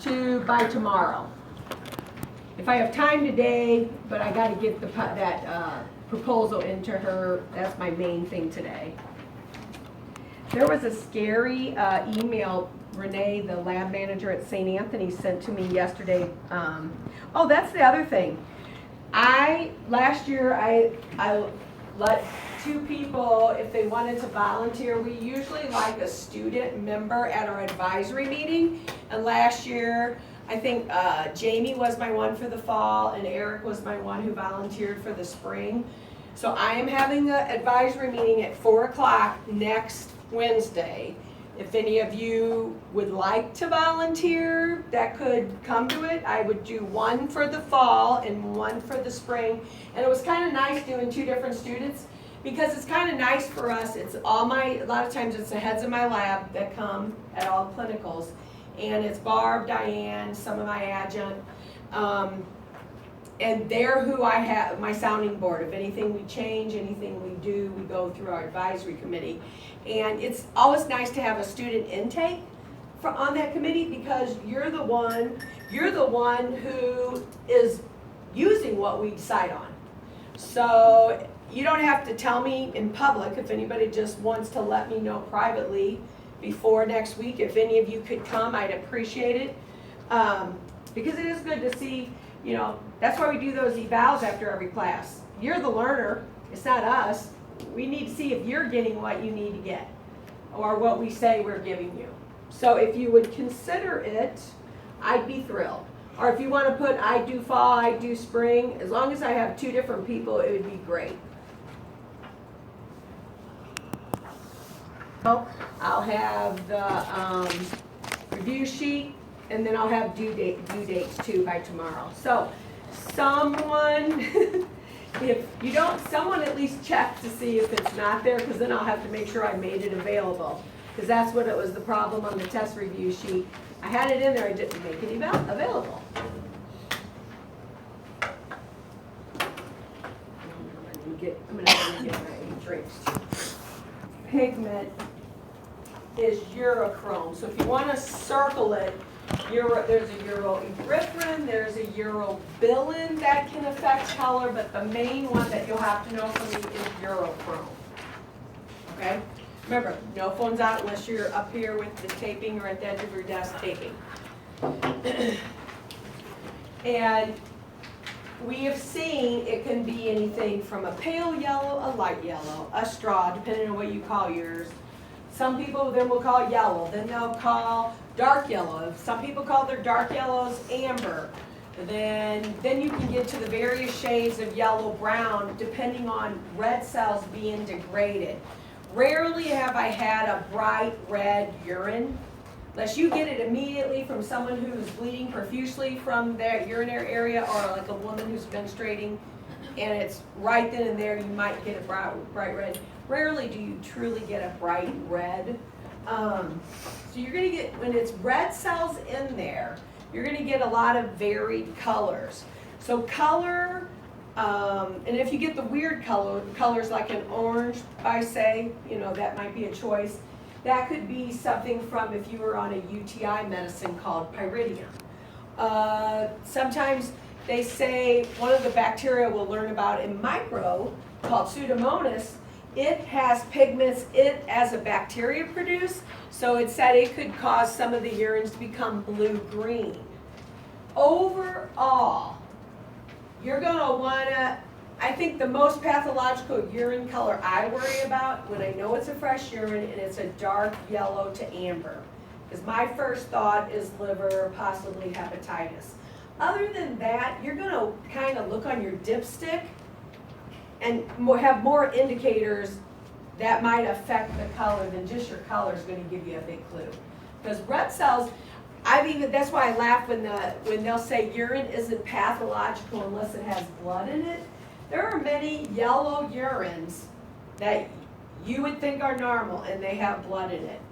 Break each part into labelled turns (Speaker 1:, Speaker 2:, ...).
Speaker 1: by tomorrow. If I have time today, but I got to get that proposal into her. That's my main thing today. There was a scary email Renee, the lab manager at St. Anthony, sent to me yesterday. Oh, that's the other thing. Last year I let 2 people, if they wanted to volunteer, we usually like a student member at our advisory meeting. And last year, I think Jamie was my one for the fall and Eric was my one who volunteered for the spring. So I am having an advisory meeting at 4 o'clock next Wednesday. If any of you would like to volunteer that could come to it, I would do one for the fall and one for the spring. And it was kind of nice doing 2 different students because it's kind of nice for us. It's a lot of times it's the heads of my lab that come at all the clinicals. And it's Barb, Diane, some of my adjunct. And they're who I have, my sounding board. If anything we change, anything we do, we go through our advisory committee. And it's always nice to have a student intake on that committee because you're the one who is using what we decide on. So you don't have to tell me in public. If anybody just wants to let me know privately before next week, if any of you could come, I'd appreciate it. Because it is good to see, that's why we do those evals after every class. You're the learner, it's not us. We need to see if you're getting what you need to get or what we say we're giving you. So if you would consider it, I'd be thrilled. Or if you want to put I do fall, I do spring, as long as I have 2 different people, it would be great. I'll have the review sheet, and then I'll have due dates too by tomorrow. So someone, if you don't, someone at least check to see if it's not there, because then I'll have to make sure I made it available. Because that's what it was, the problem on the test review sheet. I had it in there, I didn't make it available. I'm gonna have to get my drinks. Pigment is urochrome. So if you want to circle it, there's a uroerythrin, there's a urobilin that can affect color, but the main one that you'll have to know from me is urochrome. Okay? Remember, no phones out unless you're up here with the taping or at the edge of your desk taping. And we have seen it can be anything from a pale yellow, a light yellow, a straw, depending on what you call yours. Some people then will call yellow, then they'll call dark yellow. Some people call their dark yellows amber. Then you can get to the various shades of yellow brown depending on red cells being degraded. Rarely have I had a bright red urine, unless you get it immediately from someone who's bleeding profusely from their urinary area, or like a woman who's menstruating and it's right then and there, you might get a bright red. Rarely do you truly get a bright red. So you're going to get, when it's red cells in there, you're going to get a lot of varied colors. So color, and if you get the weird colors like an orange, I say, that might be a choice. That could be something from if you were on a UTI medicine called pyridium. Sometimes they say one of the bacteria we'll learn about in micro called Pseudomonas, it has pigments it as a bacteria produce, so it said it could cause some of the urines to become blue-green. Overall, you're going to want to, I think the most pathological urine color I worry about when I know it's a fresh urine and it's a dark yellow to amber. Because my first thought is liver, possibly hepatitis. Other than that, you're going to kind of look on your dipstick and have more indicators that might affect the color than just your color is going to give you a big clue. Because red cells, that's why I laugh when they'll say urine isn't pathological unless it has blood in it. There are many yellow urines that you would think are normal and they have blood in it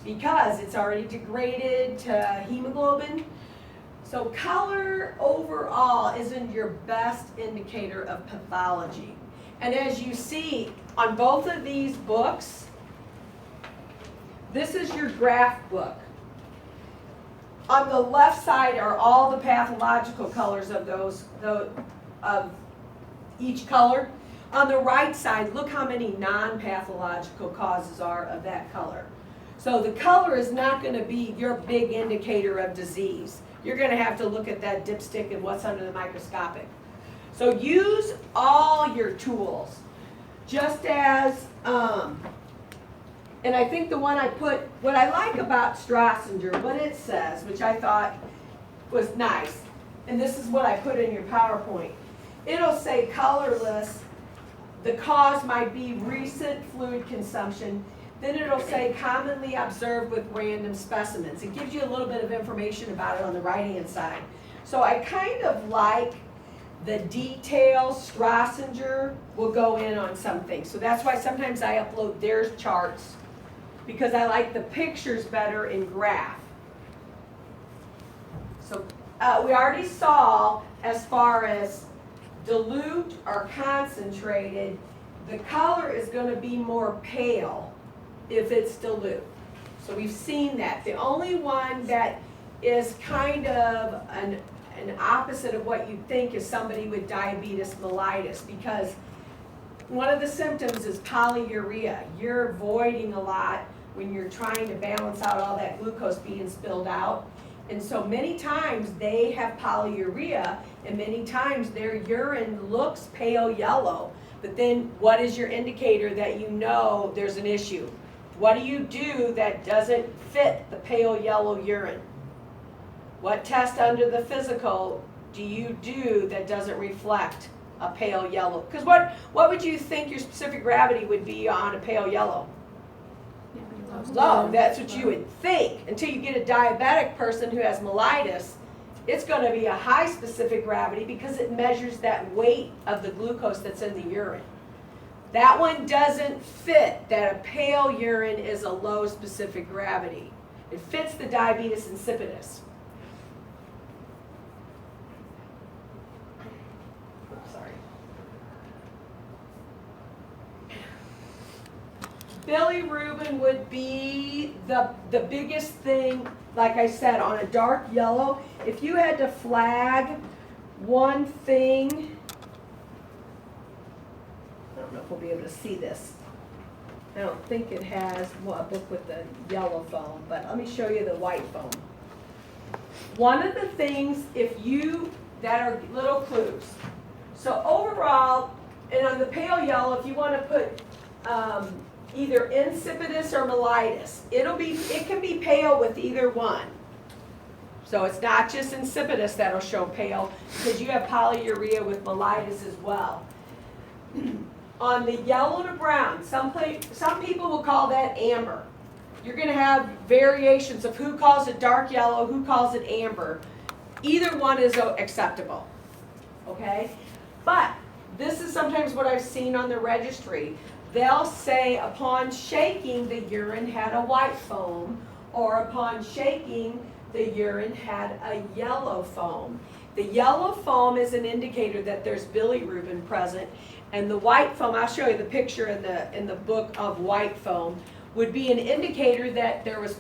Speaker 1: because it's already degraded to hemoglobin. So color overall isn't your best indicator of pathology. And as you see on both of these books, this is your graph book. On the left side are all the pathological colors of of each color. On the right side, look how many non-pathological causes are of that color. So the color is not going to be your big indicator of disease. You're going to have to look at that dipstick and what's under the microscopic. So use all your tools. Just as, and I think the one I put, what I like about Strassenger, what it says, which I thought was nice, and this is what I put in your PowerPoint. It'll say colorless, the cause might be recent fluid consumption, then it'll say commonly observed with random specimens. It gives you a little bit of information about it on the right-hand side. So I kind of like the details. Strassenger will go in on some things. So that's why sometimes I upload their charts, because I like the pictures better in graph. So we already saw, as far as dilute or concentrated, the color is going to be more pale if it's dilute. So we've seen that. The only one that is kind of an opposite of what you'd think is somebody with diabetes mellitus, because one of the symptoms is polyuria. You're voiding a lot when you're trying to balance out all that glucose being spilled out. And so many times they have polyuria, and many times their urine looks pale yellow. But then what is your indicator that you know there's an issue? What do you do that doesn't fit the pale yellow urine? What test under the physical do you do that doesn't reflect a pale yellow? Because what would you think your specific gravity would be on a pale yellow? Low. That's what you would think. Until you get a diabetic person who has mellitus, it's going to be a high specific gravity because it measures that weight of the glucose that's in the urine. That one doesn't fit, that a pale urine is a low specific gravity. It fits the diabetes insipidus. Sorry. Bilirubin would be the biggest thing, like I said, on a dark yellow. If you had to flag one thing, I don't know if we'll be able to see this. I don't think it has a book with the yellow foam, but let me show you the white foam. One of the things, that are little clues. So overall, and on the pale yellow, if you want to put either insipidus or mellitus, it can be pale with either one. So it's not just insipidus that'll show pale, because you have polyuria with mellitus as well. On the yellow to brown, some people will call that amber. You're going to have variations of who calls it dark yellow, who calls it amber. Either one is acceptable, okay? But this is sometimes what I've seen on the registry. They'll say upon shaking the urine had a white foam, or upon shaking the urine had a yellow foam. The yellow foam is an indicator that there's bilirubin present, and the white foam, I'll show you the picture in the book of white foam, would be an indicator that there was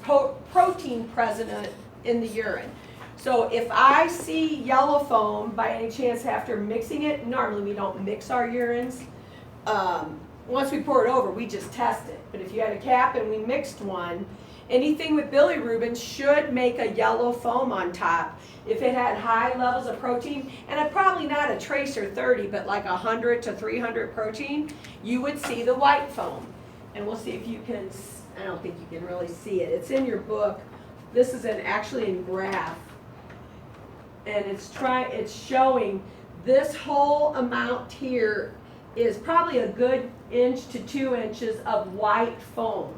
Speaker 1: protein present in the urine. So if I see yellow foam by any chance after mixing it, normally we don't mix our urines. Once we pour it over, we just test it. But if you had a cap and we mixed one, anything with bilirubin should make a yellow foam on top. If it had high levels of protein, and probably not a tracer 30, but like 100 to 300 protein, you would see the white foam. And we'll see if you can, I don't think you can really see it. It's in your book. This is actually in graph. And it's showing this whole amount here is probably a good inch to 2 inches of white foam.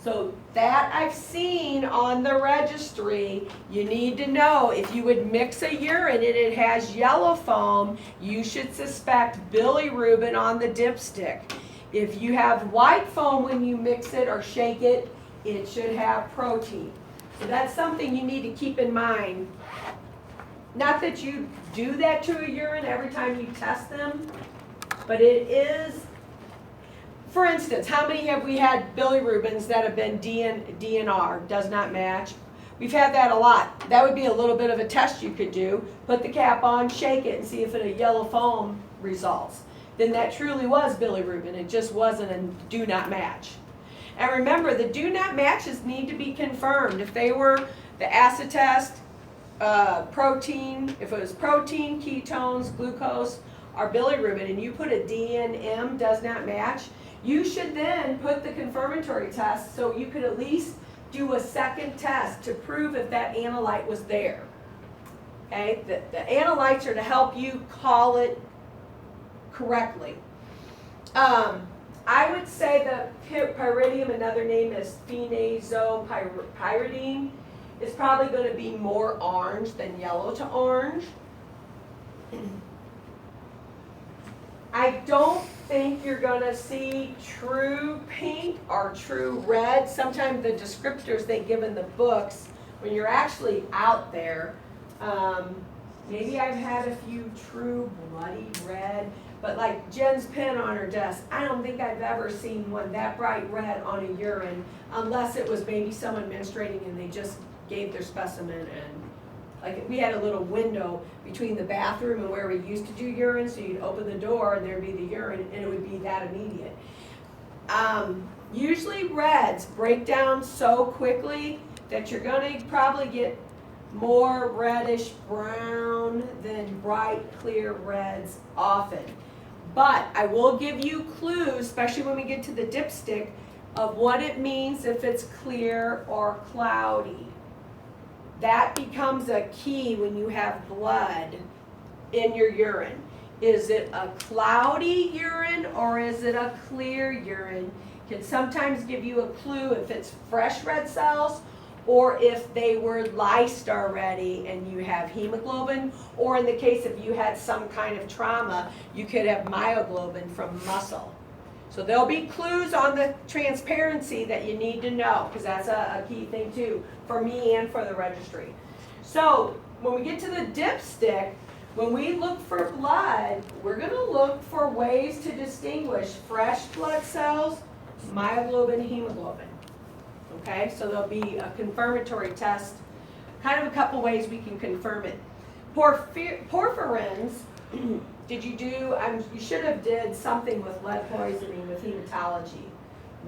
Speaker 1: So that I've seen on the registry. You need to know if you would mix a urine and it has yellow foam, you should suspect bilirubin on the dipstick. If you have white foam when you mix it or shake it, it should have protein. So that's something you need to keep in mind. Not that you do that to a urine every time you test them, but it is. For instance, how many have we had bilirubins that have been DNR, does not match? We've had that a lot. That would be a little bit of a test you could do. Put the cap on, shake it, and see if a yellow foam results. Then that truly was bilirubin. It just wasn't a do not match. And remember, the do not matches need to be confirmed. If they were the acid test, protein, if it was protein, ketones, glucose, or bilirubin, and you put a D and M does not match, you should then put the confirmatory test so you could at least do a second test to prove if that analyte was there. Okay, the analytes are to help you call it correctly. I would say the pyridium, another name is phenazopyridine, is probably going to be more orange than yellow to orange. I don't think you're going to see true pink or true red. Sometimes the descriptors they give in the books, when you're actually out there, maybe I've had a few true bloody red, but like Jen's pen on her desk, I don't think I've ever seen one that bright red on a urine, unless it was maybe someone menstruating and they just gave their specimen, and like we had a little window between the bathroom and where we used to do urine, so you'd open the door and there'd be the urine and it would be that immediate. Usually reds break down so quickly that you're going to probably get more reddish brown than bright clear reds often. But I will give you clues, especially when we get to the dipstick, of what it means if it's clear or cloudy. That becomes a key when you have blood in your urine. Is it a cloudy urine or is it a clear urine? Can sometimes give you a clue if it's fresh red cells or if they were lysed already and you have hemoglobin, or in the case if you had some kind of trauma, you could have myoglobin from muscle. So there'll be clues on the transparency that you need to know, because that's a key thing too, for me and for the registry. So when we get to the dipstick, when we look for blood, we're going to look for ways to distinguish fresh blood cells, myoglobin, hemoglobin. Okay, so there'll be a confirmatory test, kind of a couple ways we can confirm it. Porphyrins, did you do, you should have did something with lead poisoning with hematology,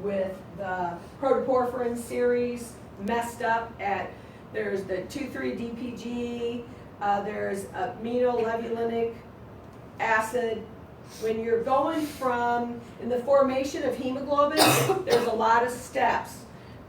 Speaker 1: with the protoporphyrin series messed up at, there's the 2,3-DPG, there's aminolevulinic acid. When you're going from, in the formation of hemoglobin, there's a lot of steps.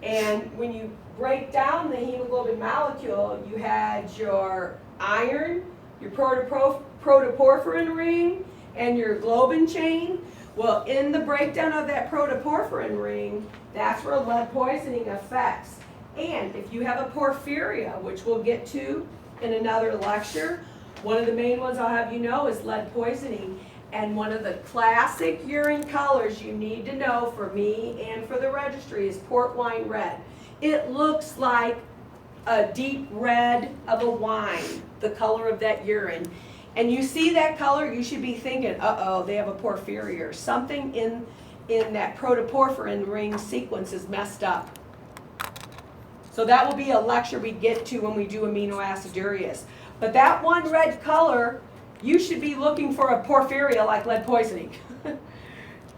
Speaker 1: And when you break down the hemoglobin molecule, you had your iron, your protoporphyrin ring, and your globin chain. Well, in the breakdown of that protoporphyrin ring, that's where lead poisoning affects. And if you have a porphyria, which we'll get to in another lecture, one of the main ones I'll have you know is lead poisoning. And one of the classic urine colors you need to know for me and for the registry is port wine red. It looks like a deep red of a wine, the color of that urine. And you see that color, you should be thinking, uh-oh, they have a porphyria. Something in that protoporphyrin ring sequence is messed up. So that will be a lecture we get to when we do aminoacidureas. But that one red color, you should be looking for a porphyria like lead poisoning.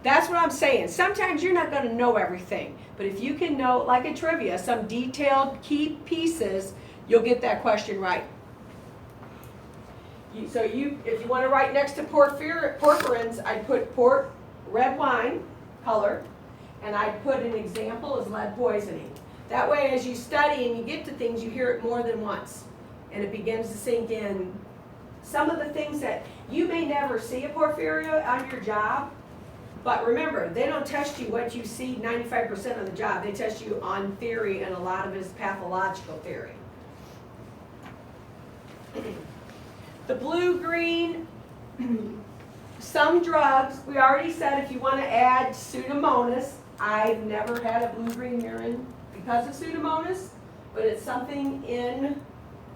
Speaker 1: That's what I'm saying. Sometimes you're not going to know everything. But if you can know, like a trivia, some detailed key pieces, you'll get that question right. If you want to write next to porphyrins, I'd put port red wine color, and I'd put an example as lead poisoning. That way, as you study and you get to things, you hear it more than once, and it begins to sink in. Some of the things that you may never see a porphyria on your job, but remember, they don't test you what you see 95% of the job. They test you on theory, and a lot of it is pathological theory. The blue-green, some drugs, we already said if you want to add Pseudomonas, I've never had a blue-green urine because of Pseudomonas, but it's something in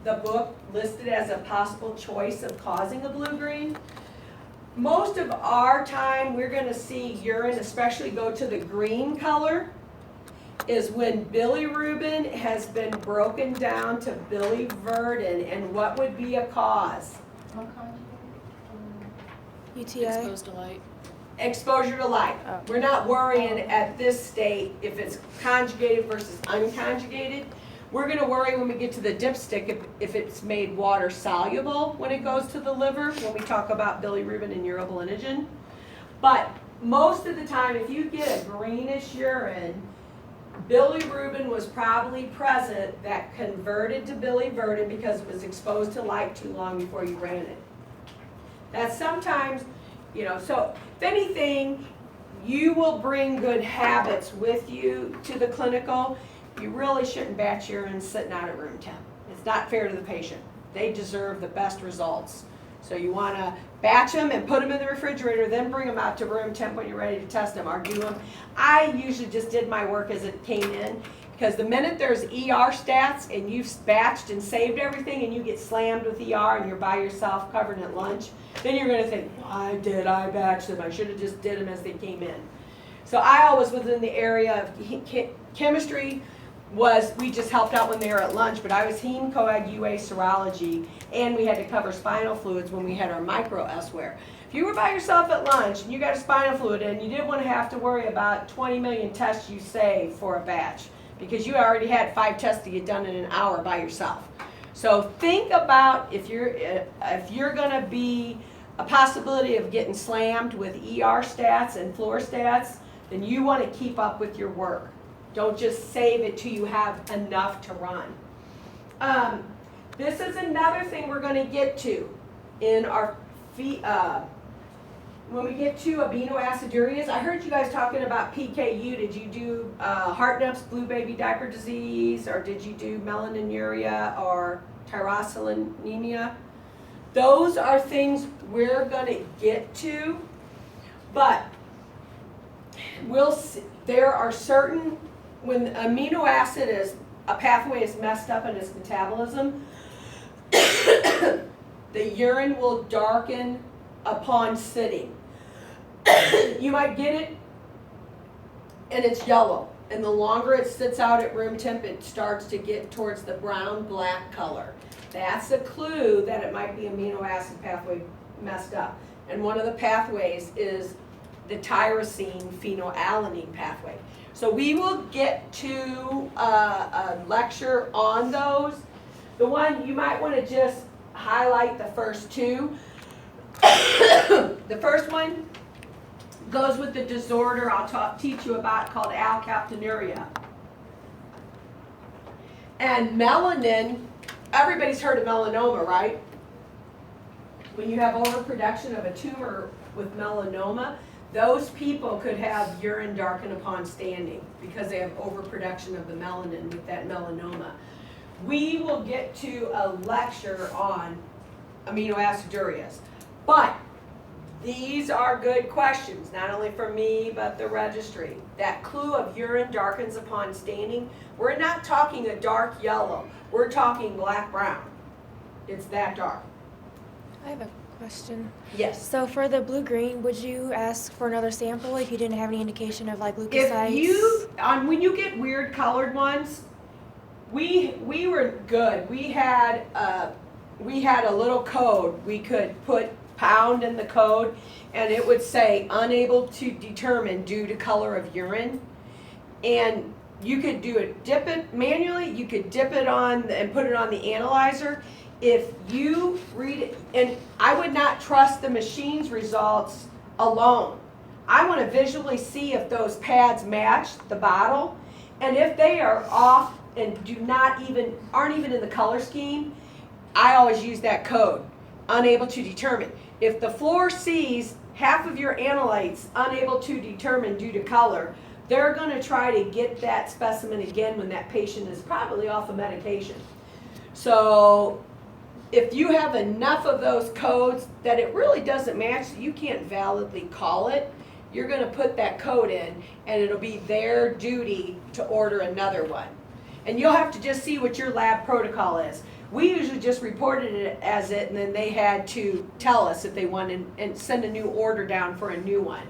Speaker 1: the book listed as a possible choice of causing a blue-green. Most of our time, we're going to see urine especially go to the green color. is when bilirubin has been broken down to biliverdin, and what would be a cause?
Speaker 2: UTI.
Speaker 3: Exposed to light.
Speaker 1: Exposure to light.
Speaker 2: Oh.
Speaker 1: We're not worrying at this state if it's conjugated versus unconjugated. We're gonna worry when we get to the dipstick if it's made water soluble when it goes to the liver, when we talk about bilirubin and urobilinogen. But most of the time, if you get a greenish urine, bilirubin was probably present that converted to biliverdin because it was exposed to light too long before you ran it. That sometimes, so if anything, you will bring good habits with you to the clinical. You really shouldn't batch urine sitting out at room temp. It's not fair to the patient. They deserve the best results. So you want to batch them and put them in the refrigerator, then bring them out to room temp when you're ready to test them or do them. I usually just did my work as it came in, because the minute there's ER stats and you've batched and saved everything and you get slammed with ER and you're by yourself covered at lunch, then you're going to think, why did I batch them? I should have just did them as they came in. So I always was in the area of chemistry. We just helped out when they were at lunch, but I was heme coag UA serology, and we had to cover spinal fluids when we had our micro elsewhere. If you were by yourself at lunch and you got a spinal fluid in, you didn't want to have to worry about 20 million tests you saved for a batch, because you already had 5 tests to get done in an hour by yourself. So think about if you're going to be a possibility of getting slammed with ER stats and floor stats, then you want to keep up with your work. Don't just save it till you have enough to run. This is another thing we're going to get to in our when we get to amino acidureas. I heard you guys talking about PKU. Did you do Hartnupp's blue baby diaper disease, or did you do melanonuria or tyrosinemia? Those are things we're going to get to, but we'll see. There are certain, when amino acid is, a pathway is messed up in its metabolism, the urine will darken upon sitting. You might get it and it's yellow, and the longer it sits out at room temp, it starts to get towards the brown-black color. That's a clue that it might be amino acid pathway messed up. And one of the pathways is the tyrosine phenylalanine pathway. So we will get to a lecture on those. The one you might want to just highlight the first two. The first one goes with the disorder I'll teach you about called alkaptonuria. And melanin, everybody's heard of melanoma, right? When you have overproduction of a tumor with melanoma, those people could have urine darken upon standing because they have overproduction of the melanin with that melanoma. We will get to a lecture on amino acidureas, but these are good questions, not only for me, but the registry. That clue of urine darkens upon staining, we're not talking a dark yellow, we're talking black-brown. It's that dark.
Speaker 2: I have a question.
Speaker 1: Yes.
Speaker 2: So for the blue-green, would you ask for another sample if you didn't have any indication of like leukocytes?
Speaker 1: If you, when you get weird colored ones, we were good. We had a little code. We could put pound in the code, and it would say unable to determine due to color of urine. And you could do it, dip it manually. You could dip it on and put it on the analyzer. If you read it, and I would not trust the machine's results alone. I want to visually see if those pads match the bottle, and if they are off and aren't even in the color scheme, I always use that code, unable to determine. If the floor sees half of your analytes unable to determine due to color, they're going to try to get that specimen again when that patient is probably off of medication. So if you have enough of those codes that it really doesn't match, you can't validly call it, you're going to put that code in, and it'll be their duty to order another one. And you'll have to just see what your lab protocol is. We usually just reported it as it, and then they had to tell us if they wanted and send a new order down for a new one.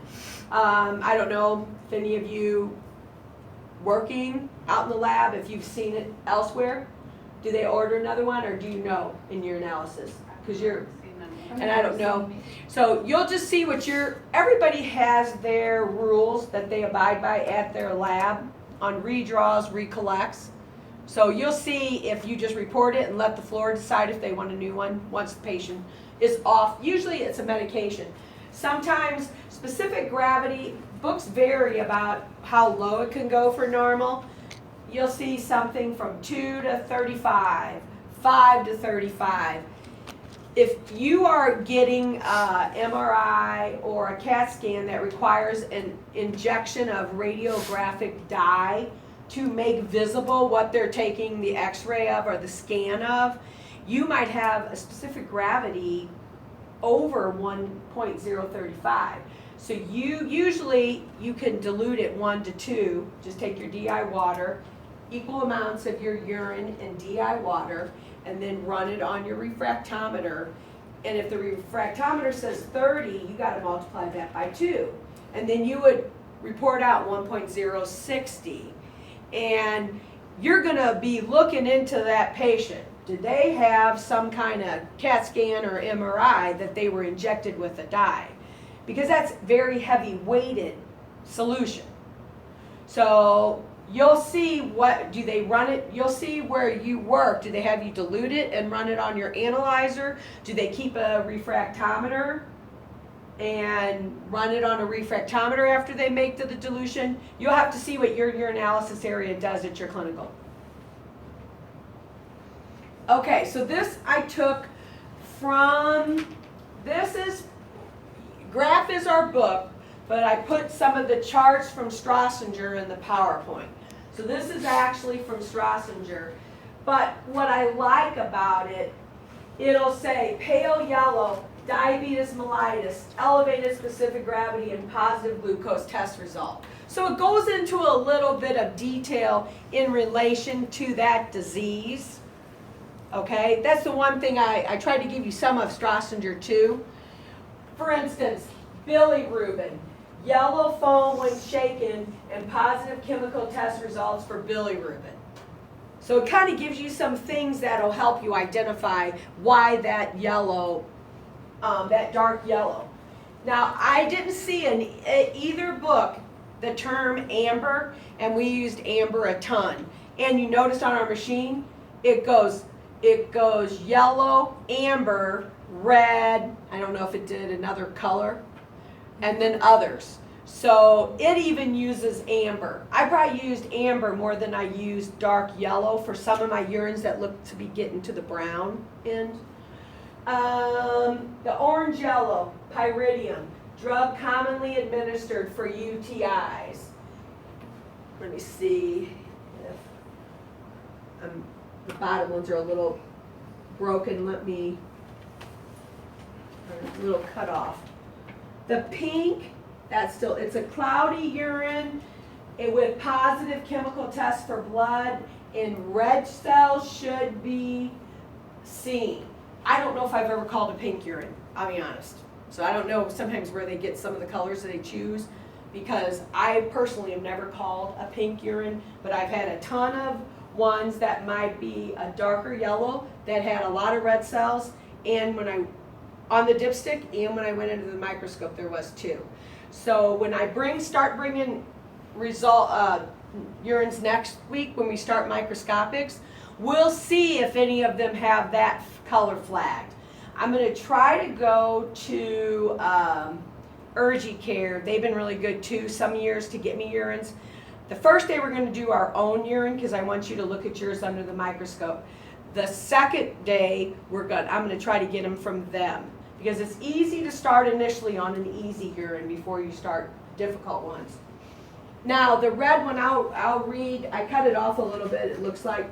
Speaker 1: I don't know if any of you working out in the lab, if you've seen it elsewhere? Do they order another one, or do you know in your analysis? Because you're, and I don't know. So you'll just see what everybody has their rules that they abide by at their lab on redraws, recollects. So you'll see if you just report it and let the floor decide if they want a new one once the patient is off. Usually it's a medication. Sometimes specific gravity, books vary about how low it can go for normal. You'll see something from 2 to 35, 5 to 35. If you are getting a MRI or a CAT scan that requires an injection of radiographic dye to make visible what they're taking the x-ray of or the scan of, you might have a specific gravity over 1.035. So you can dilute it 1 to 2, just take your DI water, equal amounts of your urine and DI water, and then run it on your refractometer. And if the refractometer says 30, you got to multiply that by 2. And then you would report out 1.060. And you're going to be looking into that patient. Did they have some kind of CAT scan or MRI that they were injected with a dye? Because that's very heavy weighted solution. So you'll see do they run it, you'll see where you work. Do they have you dilute it and run it on your analyzer? Do they keep a refractometer and run it on a refractometer after they make the dilution? You'll have to see what your analysis area does at your clinical. Okay, so this I took from, Graph is our book, but I put some of the charts from Strassinger in the PowerPoint. So this is actually from Strassinger. But what I like about it, it'll say pale yellow, diabetes mellitus, elevated specific gravity, and positive glucose test result. So it goes into a little bit of detail in relation to that disease. Okay, that's the one thing I tried to give you some of Strassinger too. For instance, bilirubin, yellow foam when shaken, and positive chemical test results for bilirubin. So it kind of gives you some things that'll help you identify why that yellow, that dark yellow. Now, I didn't see in either book the term amber, and we used amber a ton. And you noticed on our machine, it goes yellow, amber, red, I don't know if it did another color, and then others. So it even uses amber. I probably used amber more than I used dark yellow for some of my urines that look to be getting to the brown end. The orange yellow, pyridium, drug commonly administered for UTIs. Let me see if the bottom ones are a little broken. Let me, a little cut off. The pink, that's still, it's a cloudy urine with positive chemical tests for blood, and red cells should be seen. I don't know if I've ever called a pink urine, I'll be honest. So I don't know sometimes where they get some of the colors that they choose, because I personally have never called a pink urine, but I've had a ton of ones that might be a darker yellow that had a lot of red cells, and when I, on the dipstick, and when I went into the microscope there was too. So when I start bringing urines next week, when we start microscopics, we'll see if any of them have that color flagged. I'm going to try to go to Urgicare. They've been really good too some years to get me urines. The first day we're going to do our own urine because I want you to look at yours under the microscope. The second day I'm going to try to get them from them, because it's easy to start initially on an easy urine before you start difficult ones. Now the red one I'll read. I cut it off a little bit. It looks like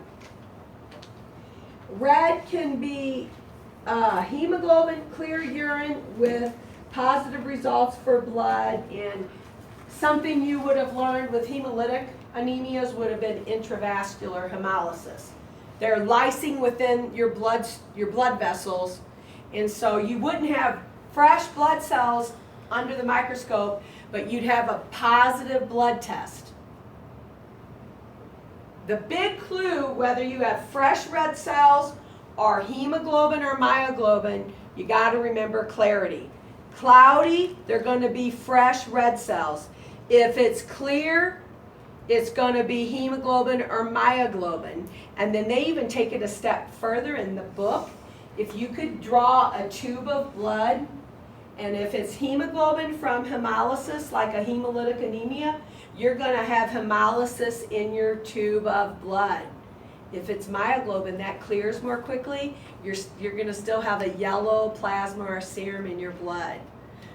Speaker 1: red can be hemoglobin clear urine with positive results for blood, and something you would have learned with hemolytic anemias would have been intravascular hemolysis. They're lysing within your blood vessels, and so you wouldn't have fresh blood cells under the microscope, but you'd have a positive blood test. the big clue, whether you have fresh red cells or hemoglobin or myoglobin, you got to remember clarity. Cloudy, they're going to be fresh red cells. If it's clear, it's going to be hemoglobin or myoglobin. And then they even take it a step further in the book. If you could draw a tube of blood, and if it's hemoglobin from hemolysis, like a hemolytic anemia, you're going to have hemolysis in your tube of blood. If it's myoglobin, that clears more quickly. You're going to still have a yellow plasma or serum in your blood.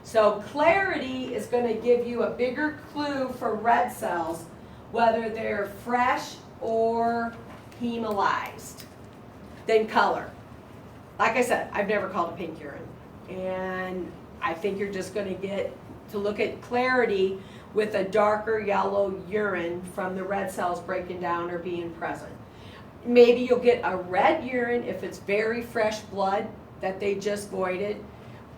Speaker 1: So clarity is going to give you a bigger clue for red cells, whether they're fresh or hemolyzed, than color. Like I said, I've never called a pink urine. And I think you're just going to get to look at clarity with a darker yellow urine from the red cells breaking down or being present. Maybe you'll get a red urine if it's very fresh blood that they just voided.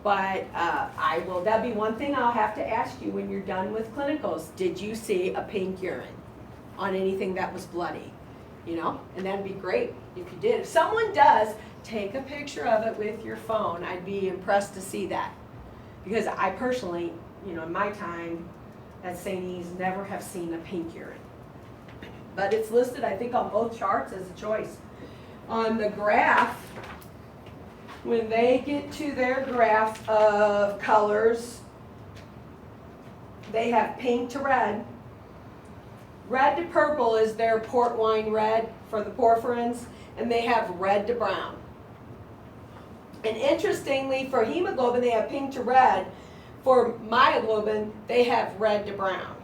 Speaker 1: But that'd be one thing I'll have to ask you when you're done with clinicals. Did you see a pink urine on anything that was bloody? You know, and that'd be great if you did. If someone does, take a picture of it with your phone. I'd be impressed to see that. Because I personally, you know, in my time at St. E's, never have seen a pink urine. But it's listed, I think, on both charts as a choice. On the graph, when they get to their graph of colors, they have pink to red. Red to purple is their port wine red for the porphyrins, and they have red to brown. And interestingly, for hemoglobin, they have pink to red. For myoglobin, they have red to brown.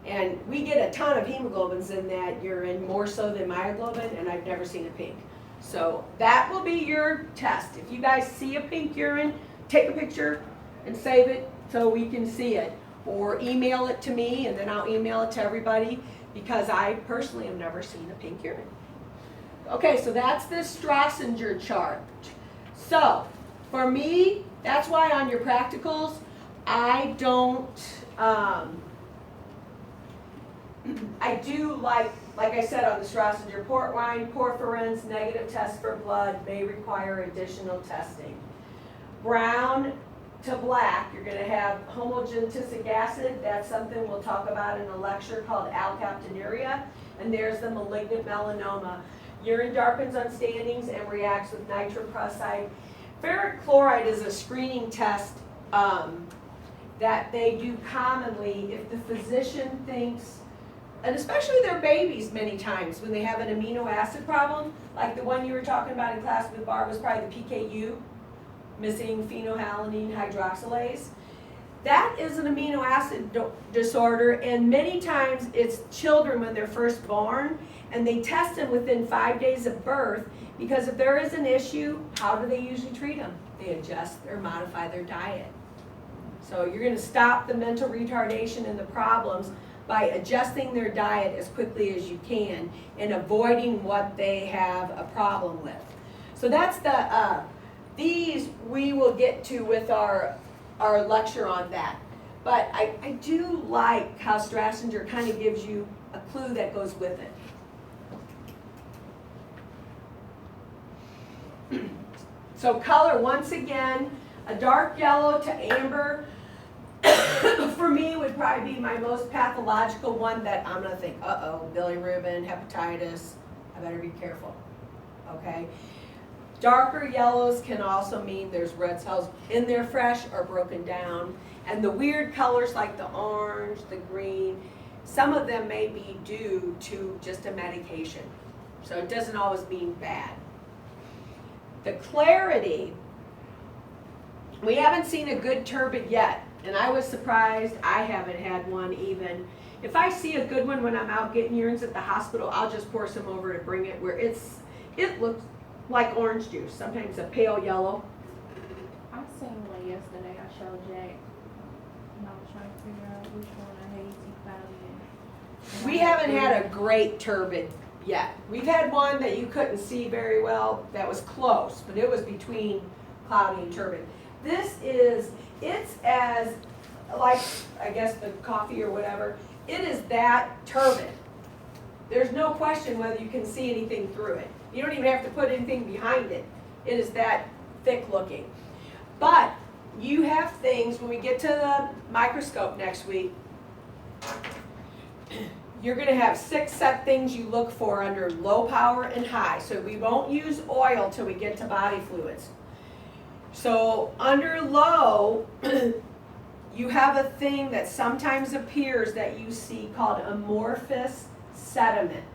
Speaker 1: And we get a ton of hemoglobins in that urine, more so than myoglobin, and I've never seen a pink. So that will be your test. If you guys see a pink urine, take a picture and save it so we can see it. Or email it to me, and then I'll email it to everybody, because I personally have never seen a pink urine. Okay, so that's the Strassenger chart. So, for me, that's why on your practicals, I don't, I do like I said on the Strassenger, port wine, porphyrins, negative test for blood may require additional testing. Brown to black, you're going to have homogentic acid. That's something we'll talk about in a lecture called alkaptonuria. And there's the malignant melanoma. Urine darkens on standings and reacts with nitroprusside. Ferric chloride is a screening test that they do commonly if the physician thinks, and especially their babies many times when they have an amino acid problem, like the one you were talking about in class with Barb was probably the PKU, missing phenylalanine hydroxylase. That is an amino acid disorder, and many times it's children when they're first born, and they test them within 5 days of birth, because if there is an issue, how do they usually treat them? They adjust or modify their diet. So you're going to stop the mental retardation and the problems by adjusting their diet as quickly as you can and avoiding what they have a problem with. So that's the, these we will get to with our lecture on that. But I do like how Strassenger kind of gives you a clue that goes with it. So color, once again, a dark yellow to amber, for me would probably be my most pathological one that I'm going to think, uh-oh, bilirubin, hepatitis, I better be careful, okay? Darker yellows can also mean there's red cells in there fresh or broken down. And the weird colors like the orange, the green, some of them may be due to just a medication. So it doesn't always mean bad. The clarity, we haven't seen a good turbid yet. And I was surprised I haven't had one even. If I see a good one when I'm out getting urines at the hospital, I'll just pour some over to bring it where it looks like orange juice, sometimes a pale yellow.
Speaker 3: I seen one yesterday. I showed Jack, and I was trying to figure out which one I hazy cloudy.
Speaker 1: We haven't had a great turbid yet. We've had one that you couldn't see very well that was close, but it was between cloudy and turbid. This is, it's as, like, I guess the coffee or whatever, it is that turbid. There's no question whether you can see anything through it. You don't even have to put anything behind it. It is that thick looking. But you have things, when we get to the microscope next week, you're going to have 6 set things you look for under low power and high. So we won't use oil till we get to body fluids. So under low, you have a thing that sometimes appears that you see called amorphous sediment.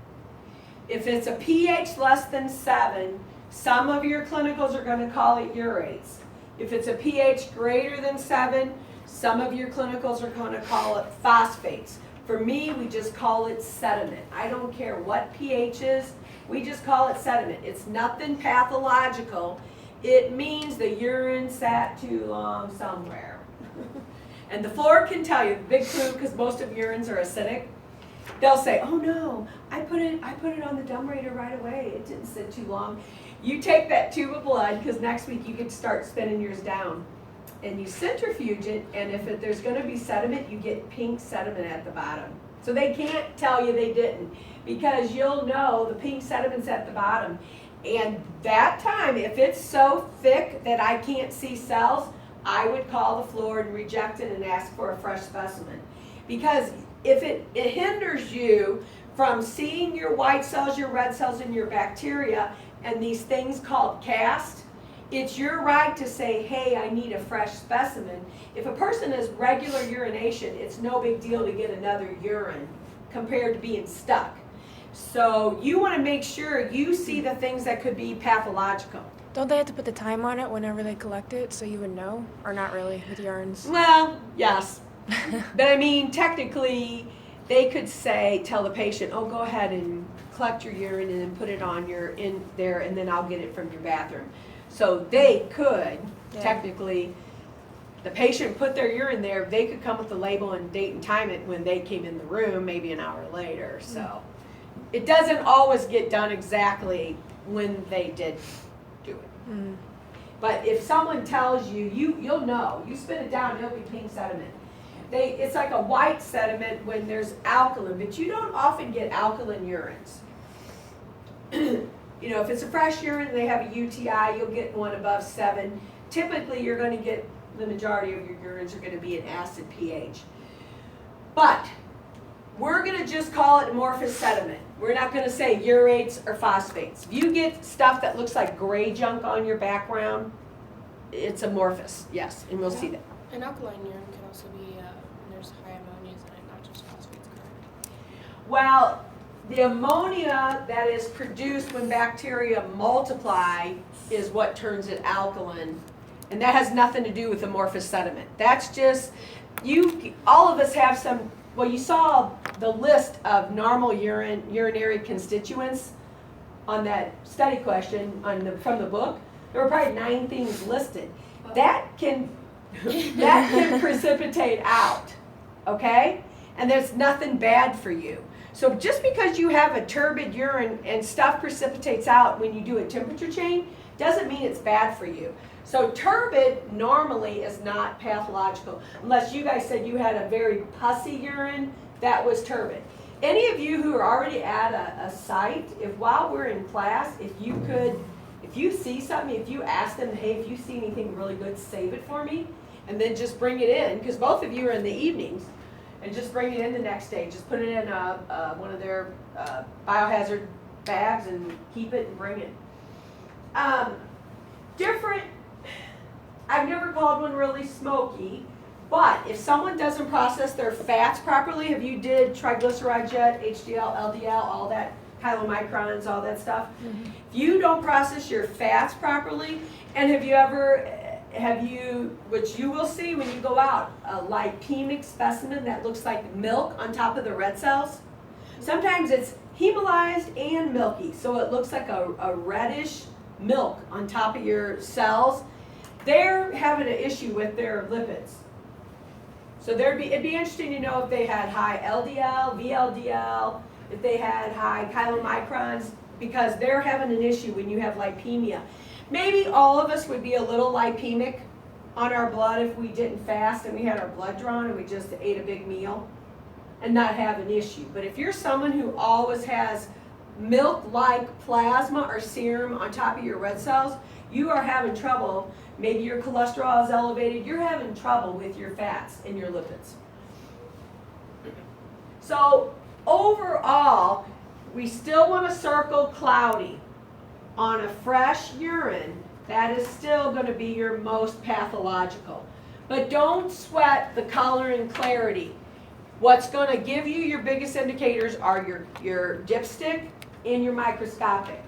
Speaker 1: If it's a pH less than 7, some of your clinicals are going to call it urates. If it's a pH greater than 7, some of your clinicals are going to call it phosphates. For me, we just call it sediment. I don't care what pH is, we just call it sediment. It's nothing pathological. It means the urine sat too long somewhere. And the floor can tell you, the big clue, because most of urines are acidic, they'll say, oh no, I put it on the dumbwaiter right away. It didn't sit too long. You take that tube of blood, because next week you get to start spinning yours down. And you centrifuge it, and if there's going to be sediment, you get pink sediment at the bottom. So they can't tell you they didn't, because you'll know the pink sediment's at the bottom. And that time, if it's so thick that I can't see cells, I would call the floor and reject it and ask for a fresh specimen. Because if it hinders you from seeing your white cells, your red cells, and your bacteria, and these things called cast, it's your right to say, hey, I need a fresh specimen. If a person has regular urination, it's no big deal to get another urine compared to being stuck. So you want to make sure you see the things that could be pathological.
Speaker 2: Don't they have to put the time on it whenever they collect it so you would know? Or not really with urines?
Speaker 1: Well, yes. But I mean, technically, they could say, tell the patient, oh, go ahead and collect your urine and then put it on in there, and then I'll get it from your bathroom. So they could, technically, the patient put their urine there, they could come with the label and date and time it when they came in the room, maybe an hour later. So it doesn't always get done exactly when they did do it.
Speaker 2: Mm.
Speaker 1: But if someone tells you, you'll know. You spit it down, it'll be pink sediment. It's like a white sediment when there's alkaline, but you don't often get alkaline urines. You know, if it's a fresh urine, they have a UTI, you'll get one above 7. Typically, you're going to get, the majority of your urines are going to be an acid pH. But we're going to just call it amorphous sediment. We're not going to say urates or phosphates. If you get stuff that looks like gray junk on your background, it's amorphous, yes, and we'll see that.
Speaker 4: An alkaline urine can also be when there's high ammonias in it, not just phosphates, correct?
Speaker 1: Well, the ammonia that is produced when bacteria multiply is what turns it alkaline. And that has nothing to do with amorphous sediment. That's just, all of us have some, well, you saw the list of normal urinary constituents on that study question from the book. There were probably 9 things listed. That can precipitate out, okay? And there's nothing bad for you. So just because you have a turbid urine and stuff precipitates out when you do a temperature change, doesn't mean it's bad for you. So turbid normally is not pathological, unless you guys said you had a very pussy urine, that was turbid. Any of you who are already at a site, if while we're in class, if you see something, if you ask them, hey, if you see anything really good, save it for me, and then just bring it in, because both of you are in the evenings, and just bring it in the next day. Just put it in one of their biohazard bags and keep it and bring it. Different, I've never called one really smoky, but if someone doesn't process their fats properly, have you did triglyceride jet, HDL, LDL, all that, chylomicrons, all that stuff?
Speaker 2: Mm-hmm.
Speaker 1: If you don't process your fats properly, and have you, which you will see when you go out, a lipemic specimen that looks like milk on top of the red cells? Sometimes it's hemolyzed and milky, so it looks like a reddish milk on top of your cells. They're having an issue with their lipids. So it'd be interesting to know if they had high LDL, VLDL, if they had high chylomicrons, because they're having an issue when you have lipemia. Maybe all of us would be a little lipemic on our blood if we didn't fast and we had our blood drawn and we just ate a big meal. and not have an issue. But if you're someone who always has milk-like plasma or serum on top of your red cells, you are having trouble. Maybe your cholesterol is elevated. You're having trouble with your fats and your lipids. So overall, we still want to circle cloudy. On a fresh urine, that is still going to be your most pathological. But don't sweat the color and clarity. What's going to give you your biggest indicators are your dipstick and your microscopic.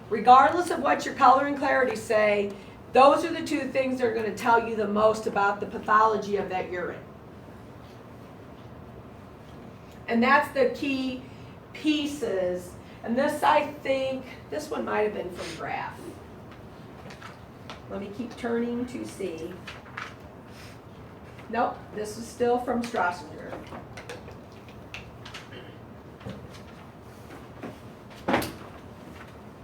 Speaker 1: Regardless of what your color and clarity say, those are the two things that are going to tell you the most about the pathology of that urine. And that's the key pieces. And this, I think, this one might have been from Graph. Let me keep turning to see. Nope, this is still from Strassinger.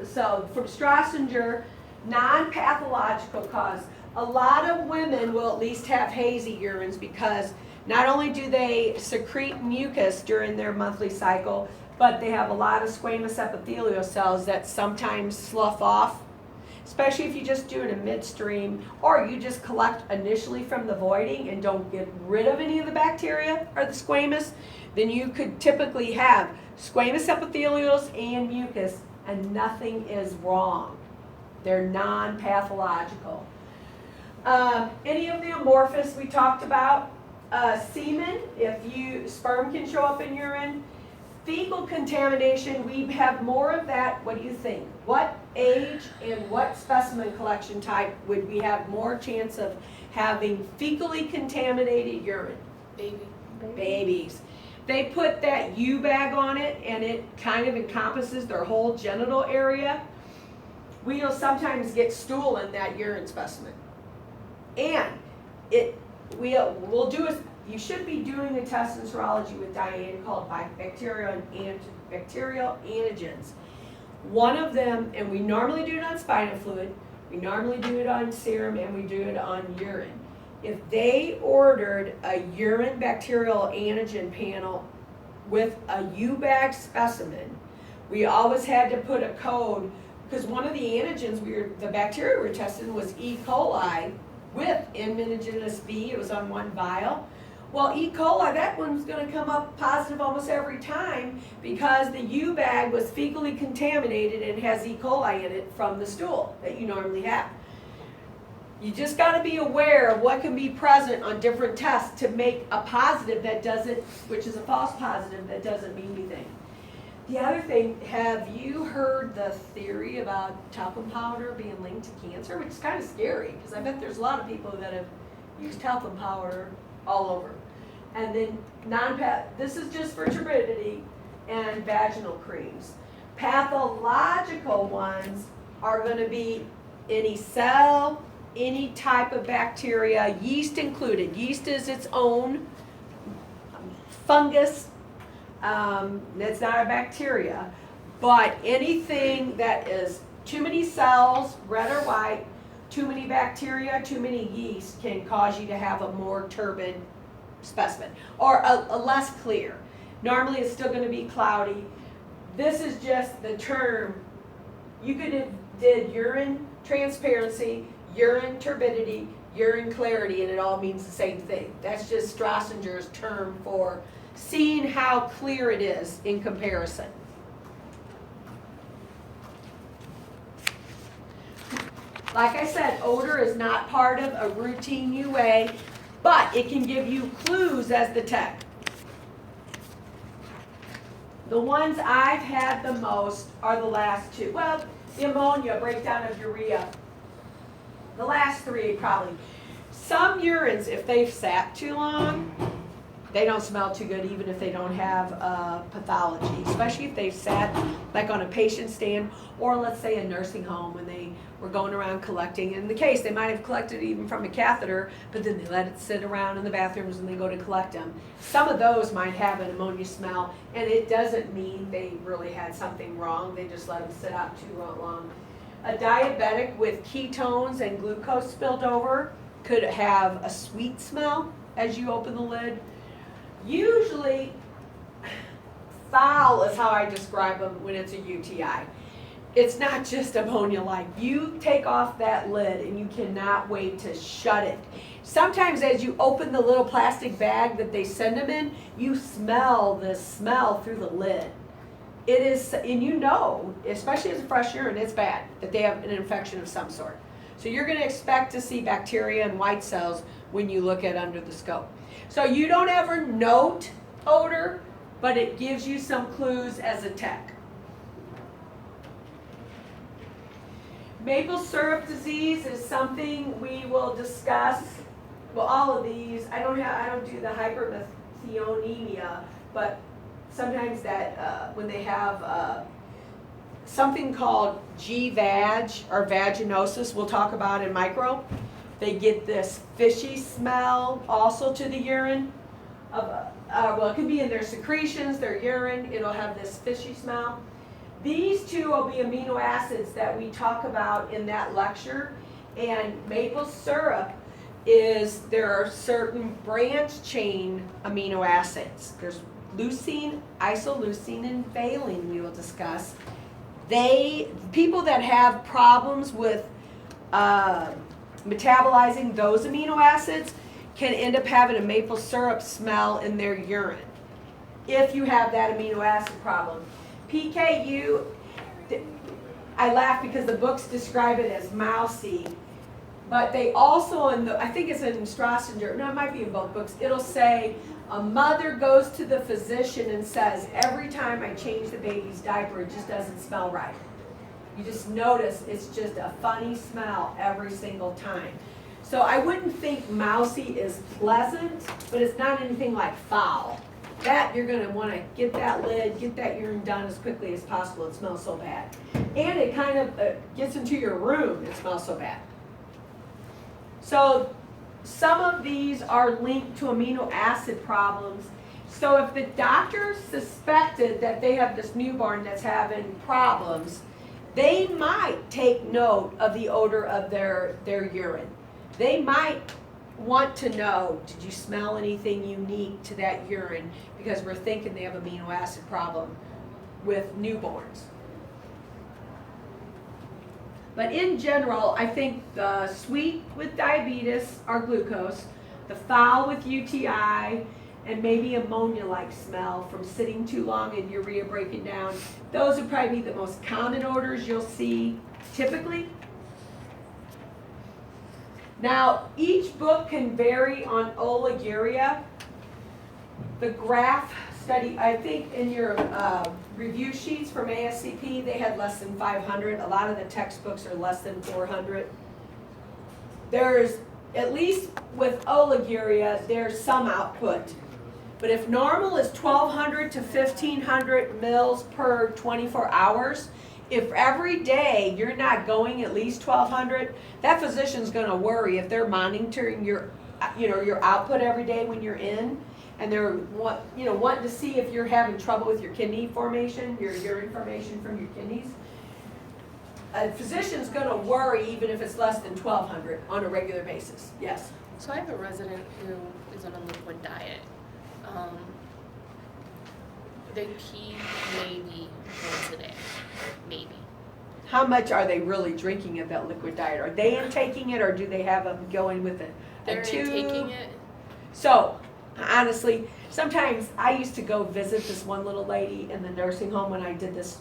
Speaker 1: So from Strassinger, non-pathological cause. A lot of women will at least have hazy urines because not only do they secrete mucus during their monthly cycle, but they have a lot of squamous epithelial cells that sometimes slough off, especially if you just do it in midstream or you just collect initially from the voiding and don't get rid of any of the bacteria or the squamous, then you could typically have squamous epithelials and mucus and nothing is wrong. They're non-pathological. Any of the amorphous we talked about, semen, sperm can show up in urine. Fecal contamination, we have more of that. What do you think? What age and what specimen collection type would we have more chance of having fecally contaminated urine?
Speaker 4: Baby.
Speaker 1: Babies. They put that U bag on it and it kind of encompasses their whole genital area. We'll sometimes get stool in that urine specimen. And we'll do you should be doing a test in serology with Diane called bacterial antigens. One of them, and we normally do it on spinal fluid, we normally do it on serum, and we do it on urine. If they ordered a urine bacterial antigen panel with a U-bag specimen, we always had to put a code, because one of the antigens the bacteria we were testing was E. coli with N-menogenous B. It was on one vial. Well, E. coli, that one's going to come up positive almost every time because the U-bag was fecally contaminated and has E. coli in it from the stool that you normally have. You just got to be aware of what can be present on different tests to make a positive that doesn't, which is a false positive that doesn't mean anything. The other thing, have you heard the theory about talcum powder being linked to cancer? Which is kind of scary because I bet there's a lot of people that have used talcum powder all over. And then this is just for turbidity and vaginal creams. Pathological ones are going to be any cell, any type of bacteria, yeast included. Yeast is its own fungus. It's not a bacteria, but anything that is too many cells, red or white, too many bacteria, too many yeast can cause you to have a more turbid specimen or a less clear. Normally it's still going to be cloudy. This is just the term. You could have did urine transparency, urine turbidity, urine clarity, and it all means the same thing. That's just Strassinger's term for seeing how clear it is in comparison. Like I said, odor is not part of a routine UA, but it can give you clues as the tech. The ones I've had the most are the last two. Well, the ammonia, breakdown of urea. The last three probably. Some urines, if they've sat too long, they don't smell too good even if they don't have pathology, especially if they've sat like on a patient stand or let's say a nursing home when they were going around collecting. In the case, they might have collected even from a catheter, but then they let it sit around in the bathrooms and they go to collect them. Some of those might have an ammonia smell, and it doesn't mean they really had something wrong. They just let them sit out too long. A diabetic with ketones and glucose spilled over could have a sweet smell as you open the lid. Usually, foul is how I describe them when it's a UTI. It's not just ammonia-like. You take off that lid and you cannot wait to shut it. Sometimes as you open the little plastic bag that they send them in, you smell the smell through the lid. It is, and you know, especially as a fresh urine, it's bad that they have an infection of some sort. So you're gonna expect to see bacteria and white cells when you look at under the scope. So you don't ever note odor, but it gives you some clues as a tech. Maple syrup disease is something we will discuss. Well, all of these, I don't do the hypermethionemia, but sometimes that when they have something called G-vag or vaginosis, we'll talk about in micro. They get this fishy smell also to the urine. Well, it can be in their secretions, their urine. It'll have this fishy smell. These two will be amino acids that we talk about in that lecture. And maple syrup there are certain branch chain amino acids. There's leucine, isoleucine, and valine we will discuss. People that have problems with metabolizing those amino acids can end up having a maple syrup smell in their urine if you have that amino acid problem. PKU, I laugh because the books describe it as mousy, but they also, I think it's in Strassinger, no, it might be in both books, it'll say a mother goes to the physician and says, every time I change the baby's diaper, it just doesn't smell right. You just notice it's just a funny smell every single time. So I wouldn't think mousy is pleasant, but it's not anything like foul. That you're going to want to get that lid, get that urine done as quickly as possible. It smells so bad. And it kind of gets into your room. It smells so bad. So some of these are linked to amino acid problems. So if the doctor suspected that they have this newborn that's having problems, they might take note of the odor of their urine. They might want to know, did you smell anything unique to that urine? Because we're thinking they have amino acid problem with newborns. But in general, I think the sweet with diabetes are glucose, the foul with UTI, and maybe ammonia-like smell from sitting too long and urea breaking down. Those would probably be the most common odors you'll see typically. Now, each book can vary on oliguria. The graph study, I think in your review sheets from ASCP, they had less than 500. A lot of the textbooks are less than 400. There's, at least with oliguria, there's some output. But if normal is 1,200 to 1,500 mils per 24 hours, if every day you're not going at least 1,200, that physician's going to worry if they're monitoring your output every day when you're in, and they're wanting to see if you're having trouble with your kidney formation, your urine formation from your kidneys. A physician's going to worry even if it's less than 1,200 on a regular basis. Yes.
Speaker 4: So I have a resident who is on a liquid diet. They pee maybe once a day, maybe.
Speaker 1: How much are they really drinking of that liquid diet? Are they intaking it, or do they have them going with
Speaker 4: They're
Speaker 1: a tube?
Speaker 4: intaking it.
Speaker 1: So, honestly, sometimes I used to go visit this one little lady in the nursing home when I did this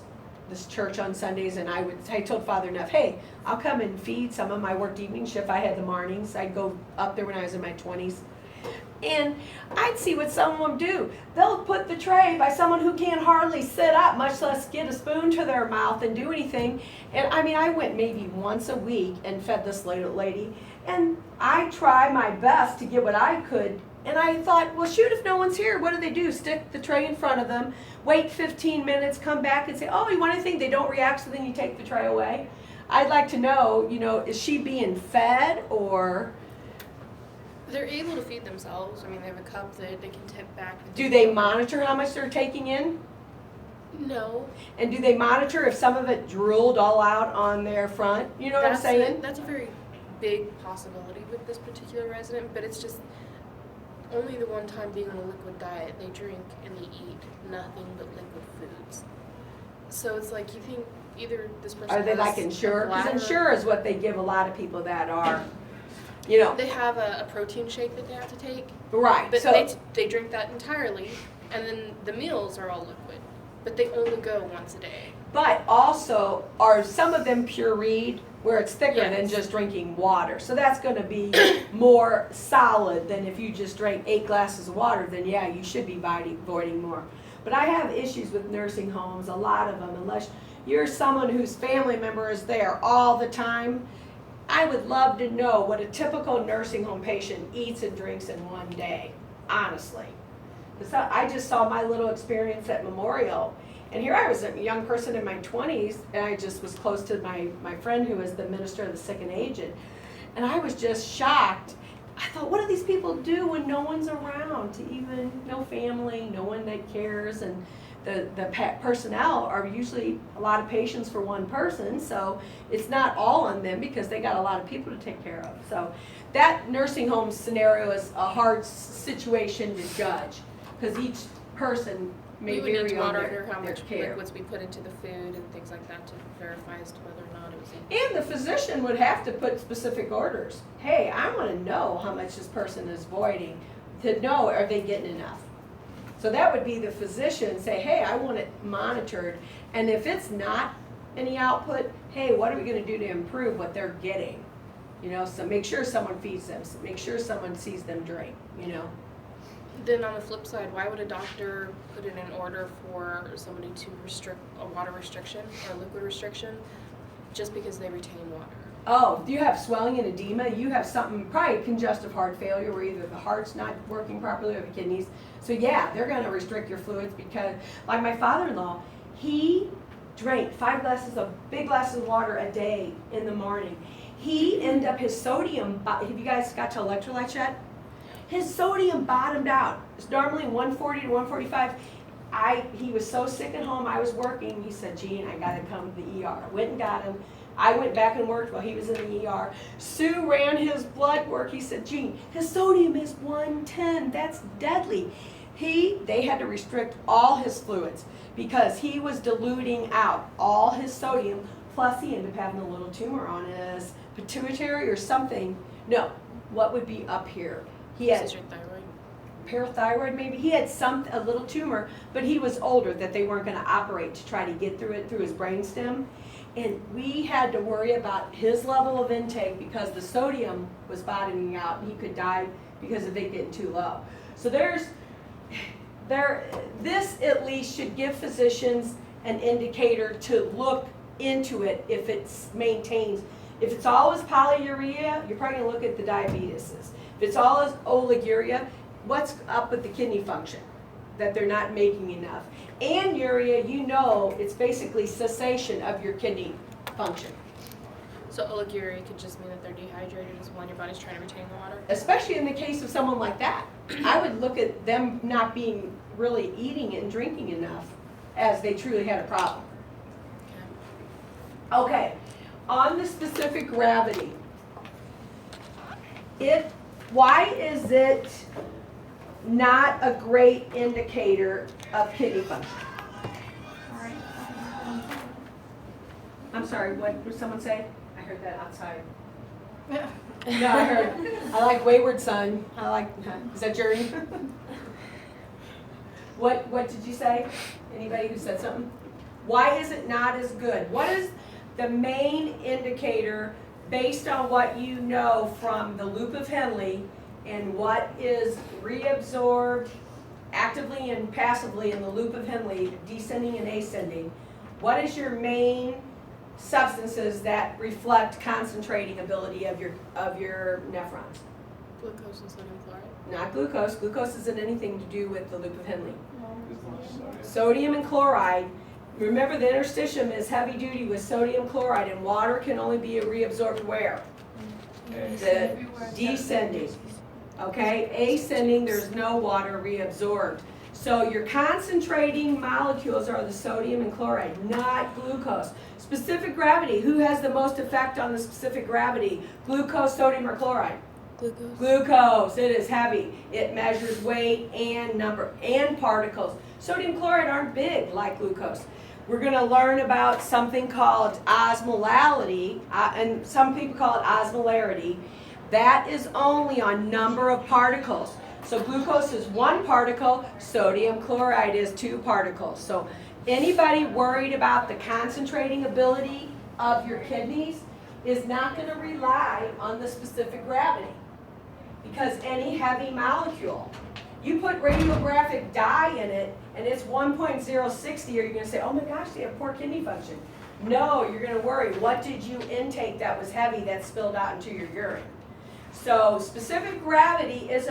Speaker 1: church on Sundays, and I told Father Neff, hey, I'll come and feed some of my worked evening shift. I had the mornings. I'd go up there when I was in my 20s. And I'd see what some of them do. They'll put the tray by someone who can't hardly sit up, much less get a spoon to their mouth and do anything. And I mean, I went maybe once a week and fed this little lady, and I tried my best to get what I could. And I thought, well, shoot, if no one's here, what do? Stick the tray in front of them, wait 15 minutes, come back and say, oh, you want anything? They don't react, so then you take the tray away. I'd like to know, is she being fed, or...
Speaker 4: They're able to feed themselves. I mean, they have a cup that they can tip back.
Speaker 1: Do they monitor how much they're taking in?
Speaker 4: No.
Speaker 1: And do they monitor if some of it drooled all out on their front? You know what I'm saying?
Speaker 4: That's a very big possibility with this particular resident, but it's just, only the one time being on a liquid diet, they drink and they eat nothing but liquid foods. So it's like you think either this person
Speaker 1: Are they
Speaker 4: has
Speaker 1: like
Speaker 4: a
Speaker 1: Ensure? Because
Speaker 4: bladder-
Speaker 1: Ensure is what they give a lot of people that are, you know,
Speaker 4: They have a protein shake that they have to take,
Speaker 1: right,
Speaker 4: but
Speaker 1: so.
Speaker 4: they drink that entirely, and then the meals are all liquid, but they only go once a day.
Speaker 1: But also, are some of them pureed, where it's thicker than
Speaker 4: Yes.
Speaker 1: just drinking water? So that's gonna be more solid than if you just drank 8 glasses of water, then yeah, you should be voiding more. But I have issues with nursing homes, a lot of them, unless you're someone whose family member is there all the time. I would love to know what a typical nursing home patient eats and drinks in one day, honestly. I just saw my little experience at Memorial, and here I was a young person in my 20s, and I just was close to my friend who was the minister of the sick and aged, and I was just shocked. I thought, what do these people do when no one's around to even, no family, no one that cares, and the personnel are usually a lot of patients for one person, so it's not all on them because they got a lot of people to take care of. So that nursing home scenario is a hard situation to judge, because each person may
Speaker 4: We would need
Speaker 1: vary
Speaker 4: to
Speaker 1: on
Speaker 4: monitor how
Speaker 1: their
Speaker 4: much
Speaker 1: care.
Speaker 4: liquids we put into the food and things like that to verify as to whether or not it was in.
Speaker 1: And the physician would have to put specific orders. Hey, I want to know how much this person is voiding, to know, are they getting enough? So that would be the physician say, hey, I want it monitored, and if it's not any output, hey, what are we going to do to improve what they're getting? You know, so make sure someone feeds them, make sure someone sees them drink, you know.
Speaker 4: Then on the flip side, why would a doctor put in an order for somebody to restrict a water restriction or liquid restriction just because they retain water?
Speaker 1: Oh, if you have swelling and edema, you have something, probably congestive heart failure, where either the heart's not working properly or the kidneys. So yeah, they're gonna restrict your fluids, because, like my father-in-law, he drank 5 big glasses of water a day in the morning. He ended up, his sodium, have you guys got to electrolytes yet? His sodium bottomed out. It's normally 140 to 145. He was so sick at home, I was working, he said, Gene, I gotta come to the ER. Went and got him. I went back and worked while he was in the ER. Sue ran his blood work. He said, Gene, his sodium is 110. That's deadly. They had to restrict all his fluids because he was diluting out all his sodium, plus he ended up having a little tumor on his pituitary or something. No, what would be up here? He
Speaker 4: This
Speaker 1: had
Speaker 4: is your thyroid.
Speaker 1: parathyroid maybe. He had a little tumor, but he was older that they weren't going to operate to try to get through it through his brainstem. And we had to worry about his level of intake because the sodium was bottoming out and he could die because of it getting too low. So this at least should give physicians an indicator to look into it if it's maintains. If it's always polyuria, you're probably going to look at the diabetes. If it's always oliguria, what's up with the kidney function? That they're not making enough. Anuria, you know, it's basically cessation of your kidney function.
Speaker 4: So oliguria could just mean that they're dehydrated as well and your body's trying to retain the water?
Speaker 1: Especially in the case of someone like that. I would look at them not being really eating and drinking enough as they truly had a problem. Okay, on the specific gravity, why is it not a great indicator of kidney function? I'm sorry, what did someone say? I heard that outside. No, I heard, I like Wayward Son. Is that Journey? What did you say? Anybody who said something? Why is it not as good? What is the main indicator based on what you know from the loop of Henle and what is reabsorbed actively and passively in the loop of Henle, descending and ascending? What is your main substances that reflect concentrating ability of your nephrons?
Speaker 4: Glucose and sodium chloride?
Speaker 1: Not glucose. Glucose isn't anything to do with the loop of Henle. Sodium and chloride. Remember, the interstitium is heavy duty with sodium chloride, and water can only be reabsorbed where? The descending. Okay, ascending, there's no water reabsorbed. So your concentrating molecules are the sodium and chloride, not glucose. Specific gravity, who has the most effect on the specific gravity? Glucose, sodium, or chloride?
Speaker 2: Glucose.
Speaker 1: Glucose, it is heavy. It measures weight and number and particles. Sodium chloride aren't big like glucose. We're going to learn about something called osmolality, and some people call it osmolarity. That is only on number of particles. So glucose is 1 particle, sodium chloride is 2 particles. So anybody worried about the concentrating ability of your kidneys is not going to rely on the specific gravity. Because any heavy molecule, you put radiographic dye in it and it's 1.060, are you going to say, oh my gosh, they have poor kidney function? No, you're going to worry, what did you intake that was heavy that spilled out into your urine? So specific gravity is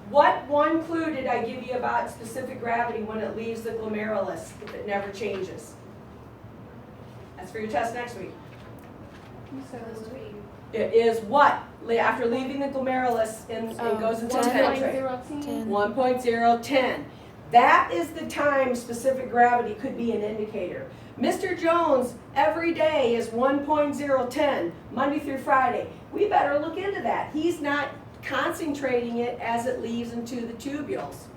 Speaker 1: what one clue did I give you about specific gravity when it leaves the glomerulus if it never changes? That's for your test next week.
Speaker 3: You said it was
Speaker 1: It is what? After leaving the glomerulus and it goes into the
Speaker 2: 10.
Speaker 1: penetrate.
Speaker 3: 1.010.
Speaker 1: 1.010. That is the time specific gravity could be an indicator. Mr. Jones every day is 1.010, Monday through Friday. We better look into that. He's not concentrating it as it leaves into the tubules.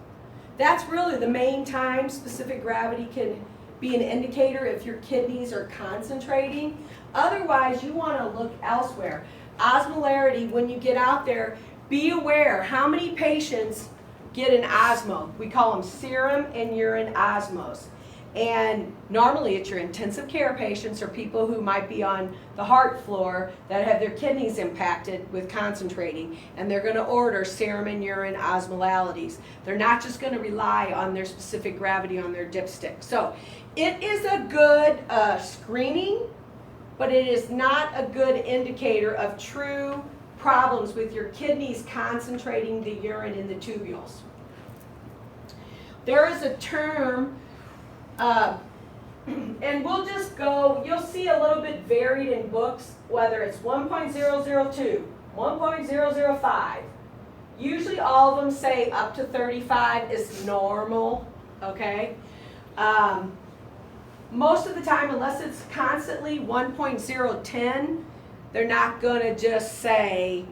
Speaker 1: That's really the main time specific gravity can be an indicator if your kidneys are concentrating. Otherwise, you want to look elsewhere. Osmolarity, when you get out there, be aware how many patients get an osmo. We call them serum and urine osmos. And normally it's your intensive care patients or people who might be on the heart floor that have their kidneys impacted with concentrating, and they're going to order serum and urine osmolalities. They're not just going to rely on their specific gravity on their dipstick. So it is a good screening, but it is not a good indicator of true problems with your kidneys concentrating the urine in the tubules. There is a term, and we'll just go, you'll see a little bit varied in books, whether it's 1.002, 1.005. Usually all of them say up to 35 is normal, okay? Most of the time, unless it's constantly 1.010, they're not going to just say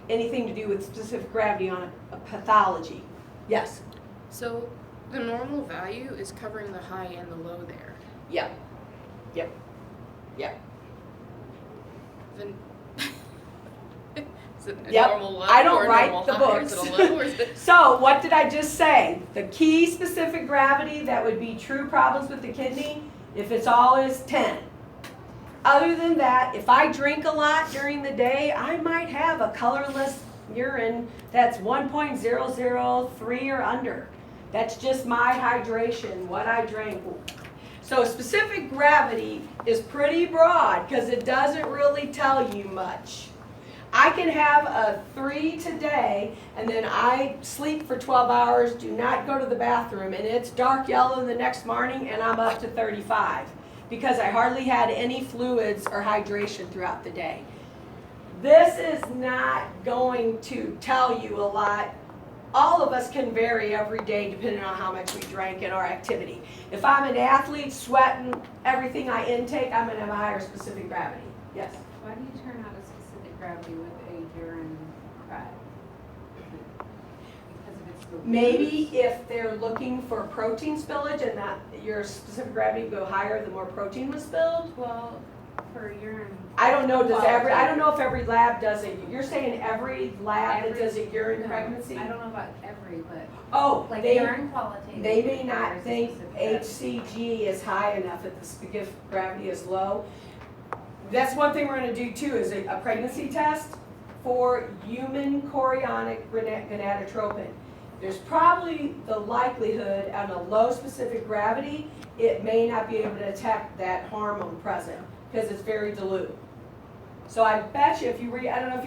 Speaker 1: anything to do with specific gravity on a pathology. Yes?
Speaker 4: So the normal value is covering the high and the low there.
Speaker 1: Yep. Yep. Yep.
Speaker 4: Then is it a
Speaker 1: Yep.
Speaker 4: normal low
Speaker 1: I don't
Speaker 4: or a
Speaker 1: write
Speaker 4: normal
Speaker 1: the
Speaker 4: high? Is it
Speaker 1: books.
Speaker 4: a low or is it
Speaker 1: So what did I just say? The key specific gravity that would be true problems with the kidney, if it's always 10. Other than that, if I drink a lot during the day, I might have a colorless urine that's 1.003 or under. That's just my hydration, what I drank. So specific gravity is pretty broad because it doesn't really tell you much. I can have a 3 today and then I sleep for 12 hours, do not go to the bathroom, and it's dark yellow the next morning and I'm up to 35 because I hardly had any fluids or hydration throughout the day. This is not going to tell you a lot. All of us can vary every day depending on how much we drank and our activity. If I'm an athlete sweating everything I intake, I'm going to have a higher specific gravity. Yes?
Speaker 5: Why do you turn out a specific gravity with a urine cry? Because of its dilute?
Speaker 1: Maybe if they're looking for protein spillage and that your specific gravity would go higher the more protein was spilled.
Speaker 5: Well, for urine.
Speaker 1: I don't know, I don't know if every lab does it. You're saying every lab that does a urine
Speaker 5: No,
Speaker 1: pregnancy?
Speaker 5: I don't know about every, but
Speaker 1: Oh,
Speaker 5: like
Speaker 1: they
Speaker 5: urine qualitative.
Speaker 1: They may not
Speaker 5: requires a
Speaker 1: think
Speaker 5: specific
Speaker 1: HCG is high enough if gravity is low. That's one thing we're going to do too, is a pregnancy test for human chorionic gonadotropin. There's probably the likelihood on a low specific gravity, it may not be able to detect that hormone present because it's very dilute. So I bet you if you read, I don't know if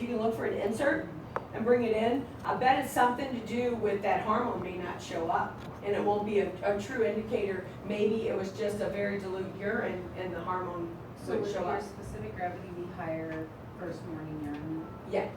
Speaker 1: you can look for an insert and bring it in, I bet it's something to do with that hormone may not show up and it won't be a true indicator. Maybe it was just a very dilute urine and the hormone
Speaker 5: So
Speaker 1: would
Speaker 5: would
Speaker 1: show
Speaker 5: your
Speaker 1: up.
Speaker 5: specific gravity be higher first morning urine?
Speaker 1: Yeah.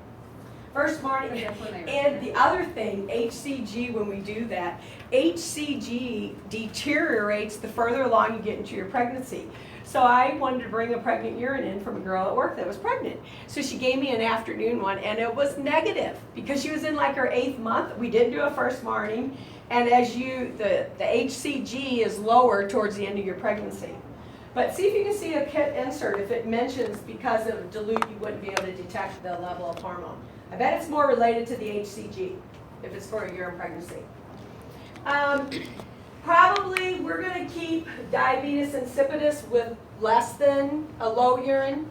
Speaker 1: First morning,
Speaker 5: That's when they were
Speaker 1: and the other thing, HCG, when we do that, HCG deteriorates the further along you get into your pregnancy. So I wanted to bring a pregnant urine in from a girl at work that was pregnant. So she gave me an afternoon one, and it was negative because she was in like her 8th month. We didn't do a first morning, and as the HCG is lower towards the end of your pregnancy. But see if you can see a kit insert. If it mentions because of dilute, you wouldn't be able to detect the level of hormone. I bet it's more related to the HCG if it's for a urine pregnancy. Probably we're going to keep diabetes insipidus with less than a low urine.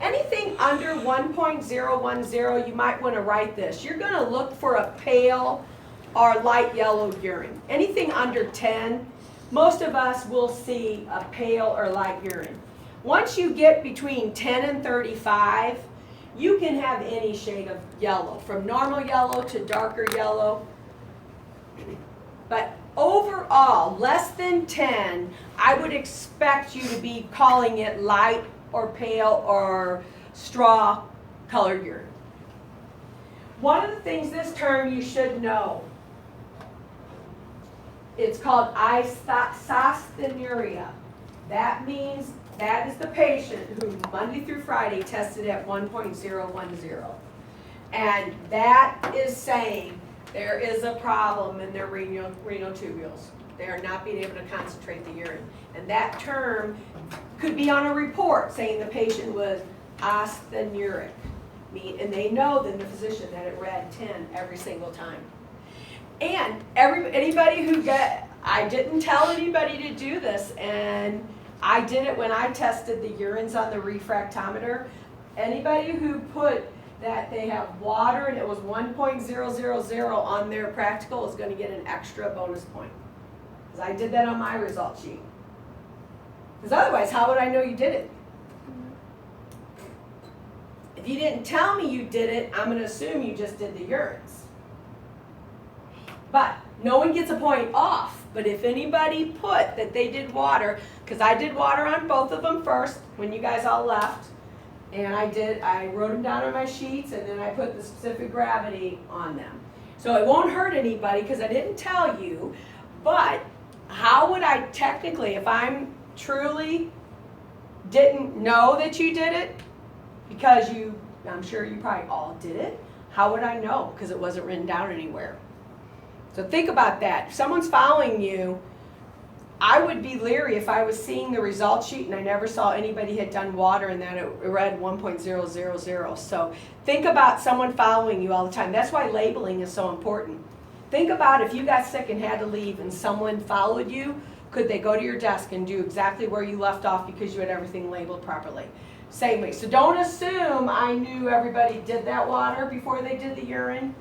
Speaker 1: Anything under 1.010, you might want to write this. You're going to look for a pale or light yellow urine. Anything under 10, most of us will see a pale or light urine. Once you get between 10 and 35, you can have any shade of yellow, from normal yellow to darker yellow. But overall, less than 10, I would expect you to be calling it light or pale or straw colored urine. One of the things, this term you should know, it's called isostenuria. That means that is the patient who Monday through Friday tested at 1.010. And that is saying there is a problem in their renal tubules. They are not being able to concentrate the urine. And that term could be on a report saying the patient was asthenuric. And they know, then the physician, that it read 10 every single time. And anybody who I didn't tell anybody to do this, and I did it when I tested the urines on the refractometer. Anybody who put that they have water and it was 1.000 on their practical is going to get an extra bonus point. Because I did that on my result sheet. Because otherwise, how would I know you did it? If you didn't tell me you did it, I'm going to assume you just did the urines. But no one gets a point off. But if anybody put that they did water, because I did water on both of them first when you guys all left, and I wrote them down on my sheets, and then I put the specific gravity on them. So it won't hurt anybody because I didn't tell you, but how would I technically, if I'm truly didn't know that you did it, because I'm sure you probably all did it, how would I know? Because it wasn't written down anywhere. So think about that. If someone's following you, I would be leery if I was seeing the result sheet and I never saw anybody had done water and that it read 1.000. So think about someone following you all the time. That's why labeling is so important. Think about if you got sick and had to leave and someone followed you, could they go to your desk and do exactly where you left off because you had everything labeled properly? Same way. So don't assume I knew everybody did that water before they did the urine.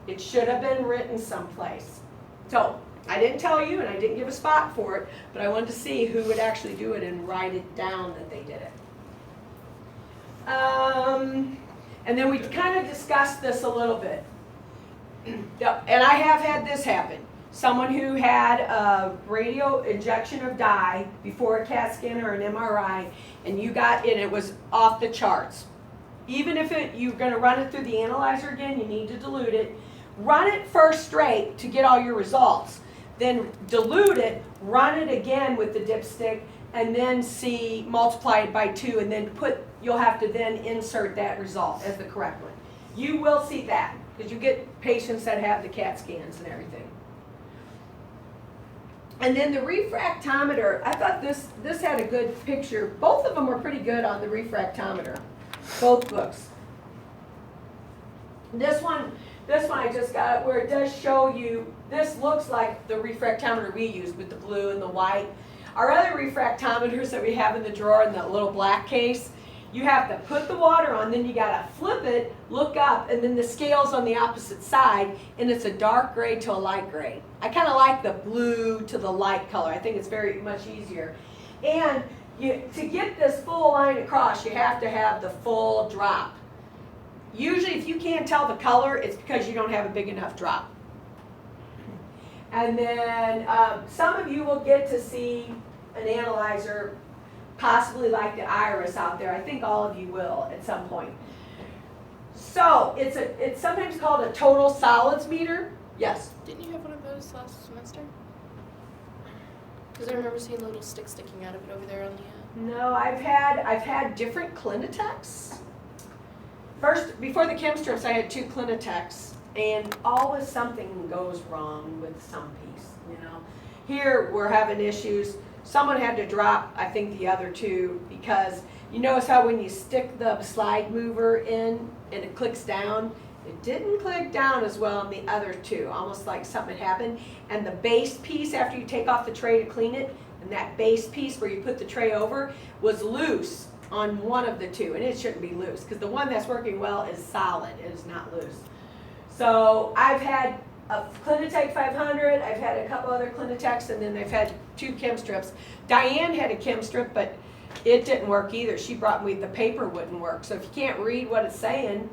Speaker 1: It should have been written someplace. So I didn't tell you and I didn't give a spot for it, but I wanted to see who would actually do it and write it down that they did it. And then we kind of discussed this a little bit. And I have had this happen. Someone who had a radio injection of dye before a CAT scan or an MRI, and it was off the charts. Even if you're going to run it through the analyzer again, you need to dilute it. Run it first straight to get all your results. Then dilute it, run it again with the dipstick, and then multiply it by 2, and then you'll have to then insert that result as the correct one. You will see that, because you get patients that have the CAT scans and everything. And then the refractometer, I thought this had a good picture. Both of them were pretty good on the refractometer, both books. This one I just got where it does show you, this looks like the refractometer we use with the blue and the white. Our other refractometers that we have in the drawer in the little black case, you have to put the water on, then you gotta flip it, look up, and then the scale's on the opposite side, and it's a dark gray to a light gray. I kind of like the blue to the light color. I think it's very much easier. And to get this full line across, you have to have the full drop. Usually if you can't tell the color, it's because you don't have a big enough drop. And then some of you will get to see an analyzer, possibly like the Iris out there. I think all of you will at some point. So it's sometimes called a total solids meter. Yes?
Speaker 4: Didn't you have one of those last semester? Because I remember seeing a little stick sticking out of it over there on the
Speaker 1: No, I've had different Clinitex. First, before the chem strips, I had 2 Clinitex, and always something goes wrong with some piece, you know. Here, we're having issues. Someone had to drop, I think, the other 2, because you notice how when you stick the slide mover in and it clicks down, it didn't click down as well on the other 2, almost like something had happened. And the base piece, after you take off the tray to clean it, and that base piece where you put the tray over was loose on one of the 2, and it shouldn't be loose, because the one that's working well is solid, it is not loose. So I've had a Clinitec 500, I've had a couple other Clinitecs, and then I've had 2 chem strips. Diane had a chem strip, but it didn't work either. She brought me, the paper wouldn't work. So if you can't read what it's saying,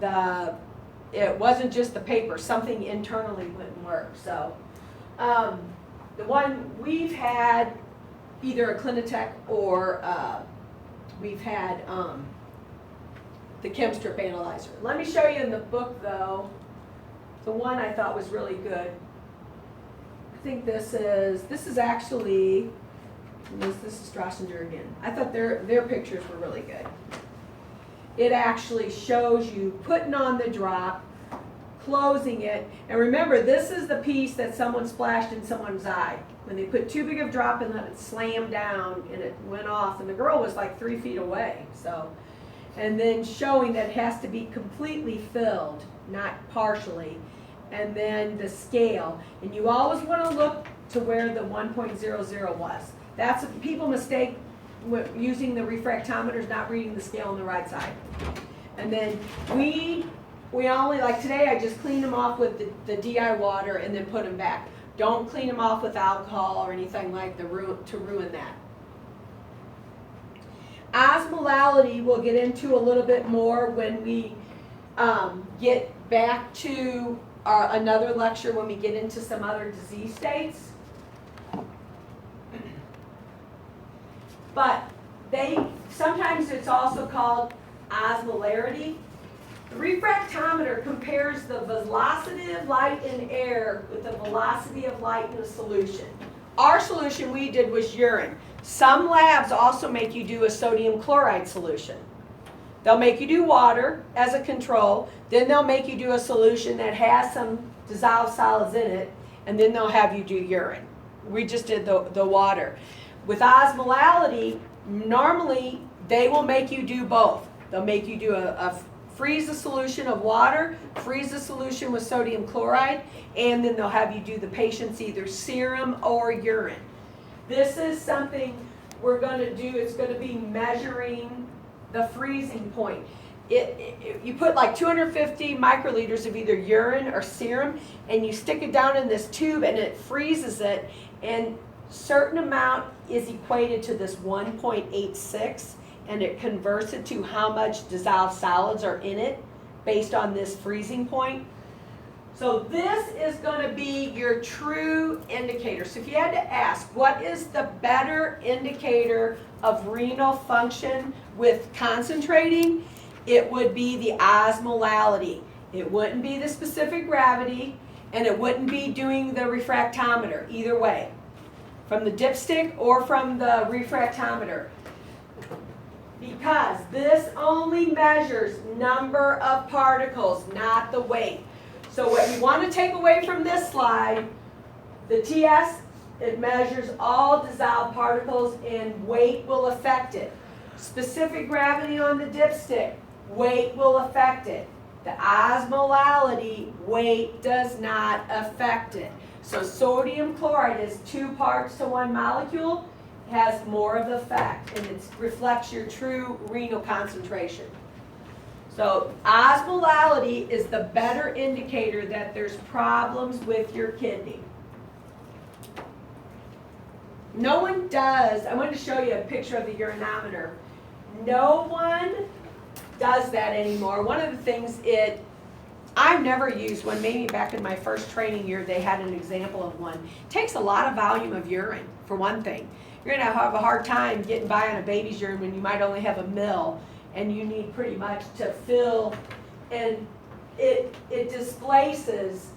Speaker 1: it wasn't just the paper, something internally wouldn't work. So the one we've had, either a Clinitec or we've had the chem strip analyzer. Let me show you in the book though, the one I thought was really good. I think this is actually, this is Strassenger again. I thought their pictures were really good. It actually shows you putting on the drop, closing it, and remember this is the piece that someone splashed in someone's eye. When they put too big of a drop and let it slam down and it went off, and the girl was like 3 feet away. So, and then showing that it has to be completely filled, not partially, and then the scale. And you always want to look to where the 1.00 was. That's people mistake using the refractometers, not reading the scale on the right side. And then we only, like today, I just cleaned them off with the DI water and then put them back. Don't clean them off with alcohol or anything like to ruin that. Osmolality we'll get into a little bit more when we get back to another lecture, when we get into some other disease states. But sometimes it's also called osmolarity. The refractometer compares the velocity of light in air with the velocity of light in a solution. Our solution we did was urine. Some labs also make you do a sodium chloride solution. They'll make you do water as a control, then they'll make you do a solution that has some dissolved solids in it, and then they'll have you do urine. We just did the water. With osmolality, normally they will make you do both. They'll make you do freeze a solution of water, freeze a solution with sodium chloride, and then they'll have you do the patient's either serum or urine. This is something we're going to do. It's going to be measuring the freezing point. You put like 250 microliters of either urine or serum, and you stick it down in this tube, and it freezes it, and certain amount is equated to this 1.86, and it converts it to how much dissolved solids are in it based on this freezing point. So this is going to be your true indicator. So if you had to ask, what is the better indicator of renal function with concentrating, it would be the osmolality. It wouldn't be the specific gravity, and it wouldn't be doing the refractometer, either way, from the dipstick or from the refractometer. Because this only measures number of particles, not the weight. So what you want to take away from this slide, the TS, it measures all dissolved particles and weight will affect it. Specific gravity on the dipstick, weight will affect it. The osmolality, weight does not affect it. So sodium chloride is 2 parts to 1 molecule, has more of effect, and it reflects your true renal concentration. So osmolality is the better indicator that there's problems with your kidney. No one does, I wanted to show you a picture of the urinometer. No one does that anymore. One of the things I've never used one, maybe back in my first training year they had an example of one. It takes a lot of volume of urine, for one thing. You're going to have a hard time getting by on a baby's urine when you might only have a ml, and you need pretty much to fill, and it displaces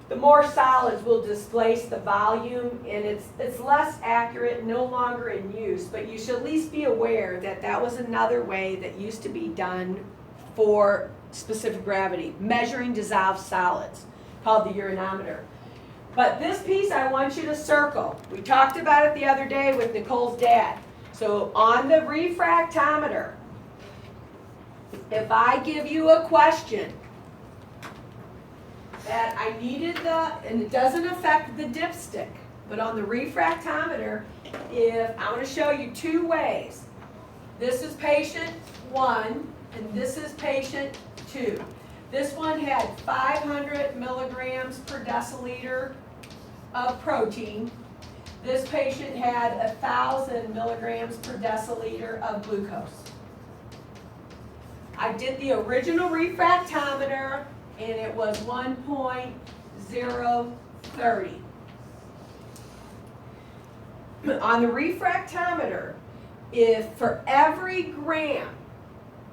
Speaker 1: the more solids will displace the volume, and it's less accurate, no longer in use, but you should at least be aware that that was another way that used to be done for specific gravity, measuring dissolved solids, called the uranometer. But this piece I want you to circle. We talked about it the other day with Nicole's dad. So on the refractometer, if I give you a question that I needed and it doesn't affect the dipstick, but on the refractometer, if I want to show you two ways. This is patient 1 and this is patient 2. This one had 500 milligrams per deciliter of protein. This patient had 1,000 milligrams per deciliter of glucose. I did the original refractometer and it was 1.030. On the refractometer, if for every gram,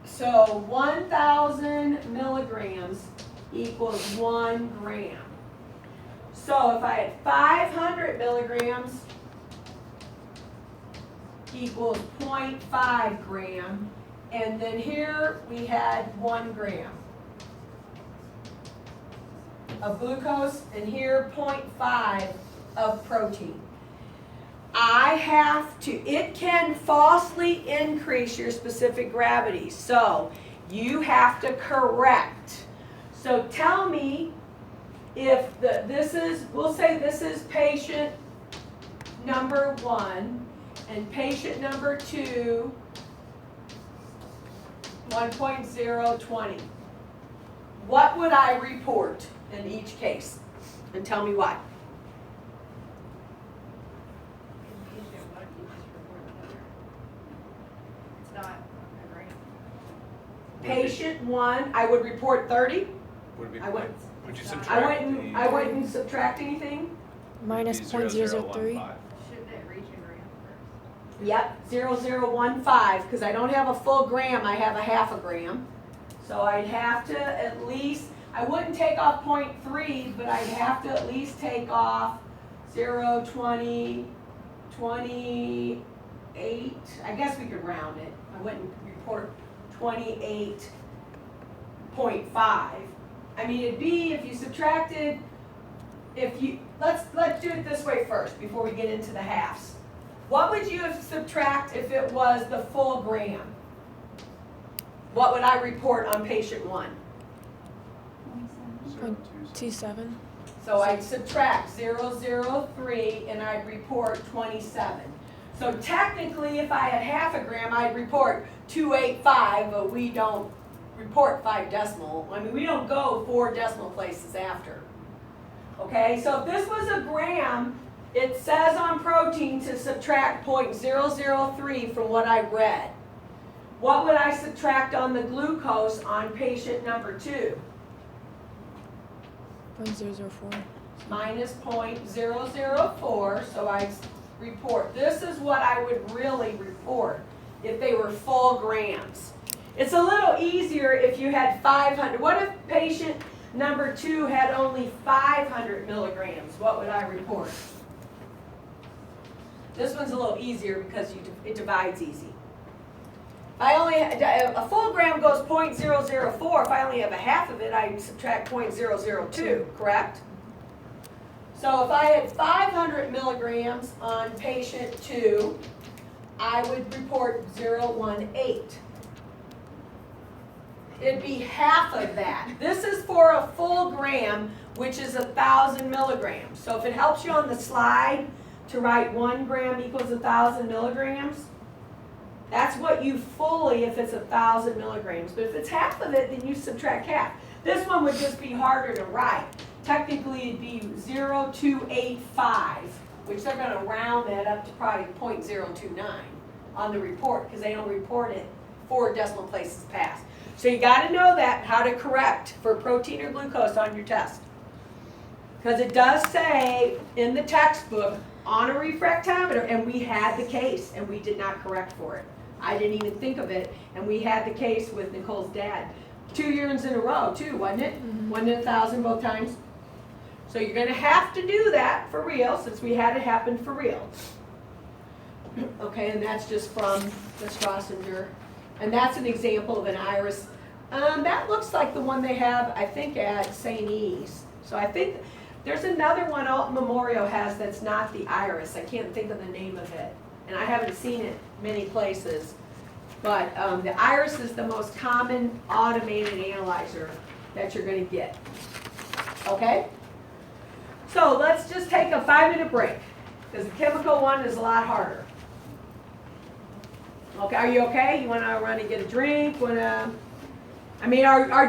Speaker 1: so 1,000 milligrams equals 1 gram. So if I had 500 milligrams equals 0.5 gram, and then here we had 1 gram of glucose, and here 0.5 of protein. I have to, it can falsely increase your specific gravity, so you have to correct. So tell me if this is, we'll say this is patient number 1, and patient number 2, 1.020. What would I report in each case? And tell me why.
Speaker 5: Confusion, what do you just report another? It's not a gram.
Speaker 1: Patient 1, I would report 30.
Speaker 6: Would it be,
Speaker 1: I wouldn't-
Speaker 6: would you
Speaker 5: I
Speaker 6: subtract
Speaker 1: I wouldn't subtract anything.
Speaker 2: Minus
Speaker 6: the
Speaker 2: 0.003.
Speaker 6: 0015?
Speaker 5: Shouldn't it reach a gram first?
Speaker 1: Yep, 0015, because I don't have a full gram, I have a half a gram. So I'd have to at least, I wouldn't take off 0.3, but I'd have to at least take off 0.20, 28, I guess we could round it. I wouldn't report 28.5. I mean, it'd be if you subtracted, let's do it this way first before we get into the halves. What would you have subtract if it was the full gram? What would I report on patient 1?
Speaker 2: 0.27.
Speaker 1: So I'd subtract 003 and I'd report 27. So technically, if I had half a gram, I'd report 285, but we don't report 5 decimal. I mean, we don't go 4 decimal places after. Okay, so if this was a gram, it says on protein to subtract 0.003 from what I read. What would I subtract on the glucose on patient number 2?
Speaker 2: 0.004.
Speaker 1: Minus 0.004, so I report. This is what I would really report if they were full grams. It's a little easier if you had 500. What if patient number 2 had only 500 milligrams? What would I report? This one's a little easier because it divides easy. A full gram goes 0.004. If I only have a half of it, I subtract 0.002, correct? So if I had 500 milligrams on patient 2, I would report 0.18. It'd be half of that. This is for a full gram, which is 1,000 milligrams. So if it helps you on the slide to write 1 gram equals 1,000 milligrams, that's what you fully, if it's 1,000 milligrams. But if it's half of it, then you subtract half. This one would just be harder to write. Technically, it'd be 0.285, which they're going to round that up to probably 0.029 on the report, because they don't report it 4 decimal places past. So you got to know that, how to correct for protein or glucose on your test. Because it does say in the textbook on a refractometer, and we had the case, and we did not correct for it. I didn't even think of it, and we had the case with Nicole's dad. 2 years in a row, too, wasn't it?
Speaker 2: Mhm.
Speaker 1: Wasn't it 1,000 both times? So you're gonna have to do that for real, since we had it happen for real. Okay, and that's just from the Strassenger. And that's an example of an iris. That looks like the one they have, I think, at St. E's. So I think there's another one Alton Memorial has that's not the iris. I can't think of the name of it. And I haven't seen it many places. But the iris is the most common automated analyzer that you're gonna get. Okay? So let's just take a 5-minute break, because the chemical one is a lot harder. Okay, are you okay? You wanna run and get a drink? Or do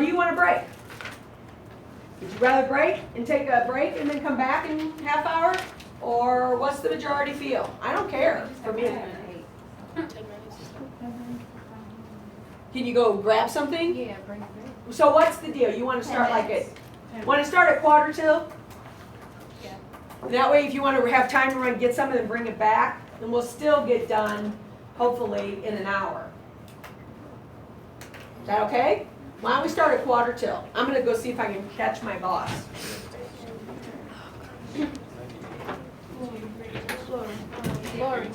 Speaker 1: you want a break? Would you rather break and take a break and then come back in half hour? Or what's the majority feel? I don't care for me.
Speaker 4: 10 minutes.
Speaker 1: Can you go grab something?
Speaker 5: Yeah, bring it back.
Speaker 1: So what's the deal? You wanna start like wanna start at 1:45?
Speaker 4: Yeah.
Speaker 1: That way, if you wanna have time to run, get something and bring it back, then we'll still get done, hopefully, in an hour. Is that okay? Why don't we start at 1:45? I'm gonna go see if I can catch my boss.
Speaker 3: Lori.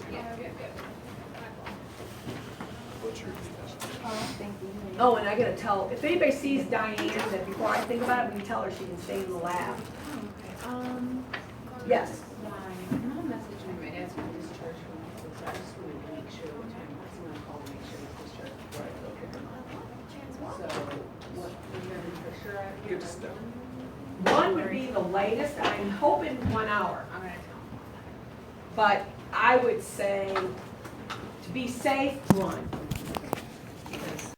Speaker 1: Oh, and I gotta tell, if anybody sees Diane, that before I think about it, we can tell her she can stay in the lab. Yes.
Speaker 5: My message him and ask for discharge from hospital, so I just wanted to make sure what time, I just want to call and make sure he's discharged before I go pick him up. So, what, is there for sure out here?
Speaker 1: One would be the latest, I'm hoping 1 hour.
Speaker 5: I'm gonna tell him.
Speaker 1: But I would say, to be safe, 1.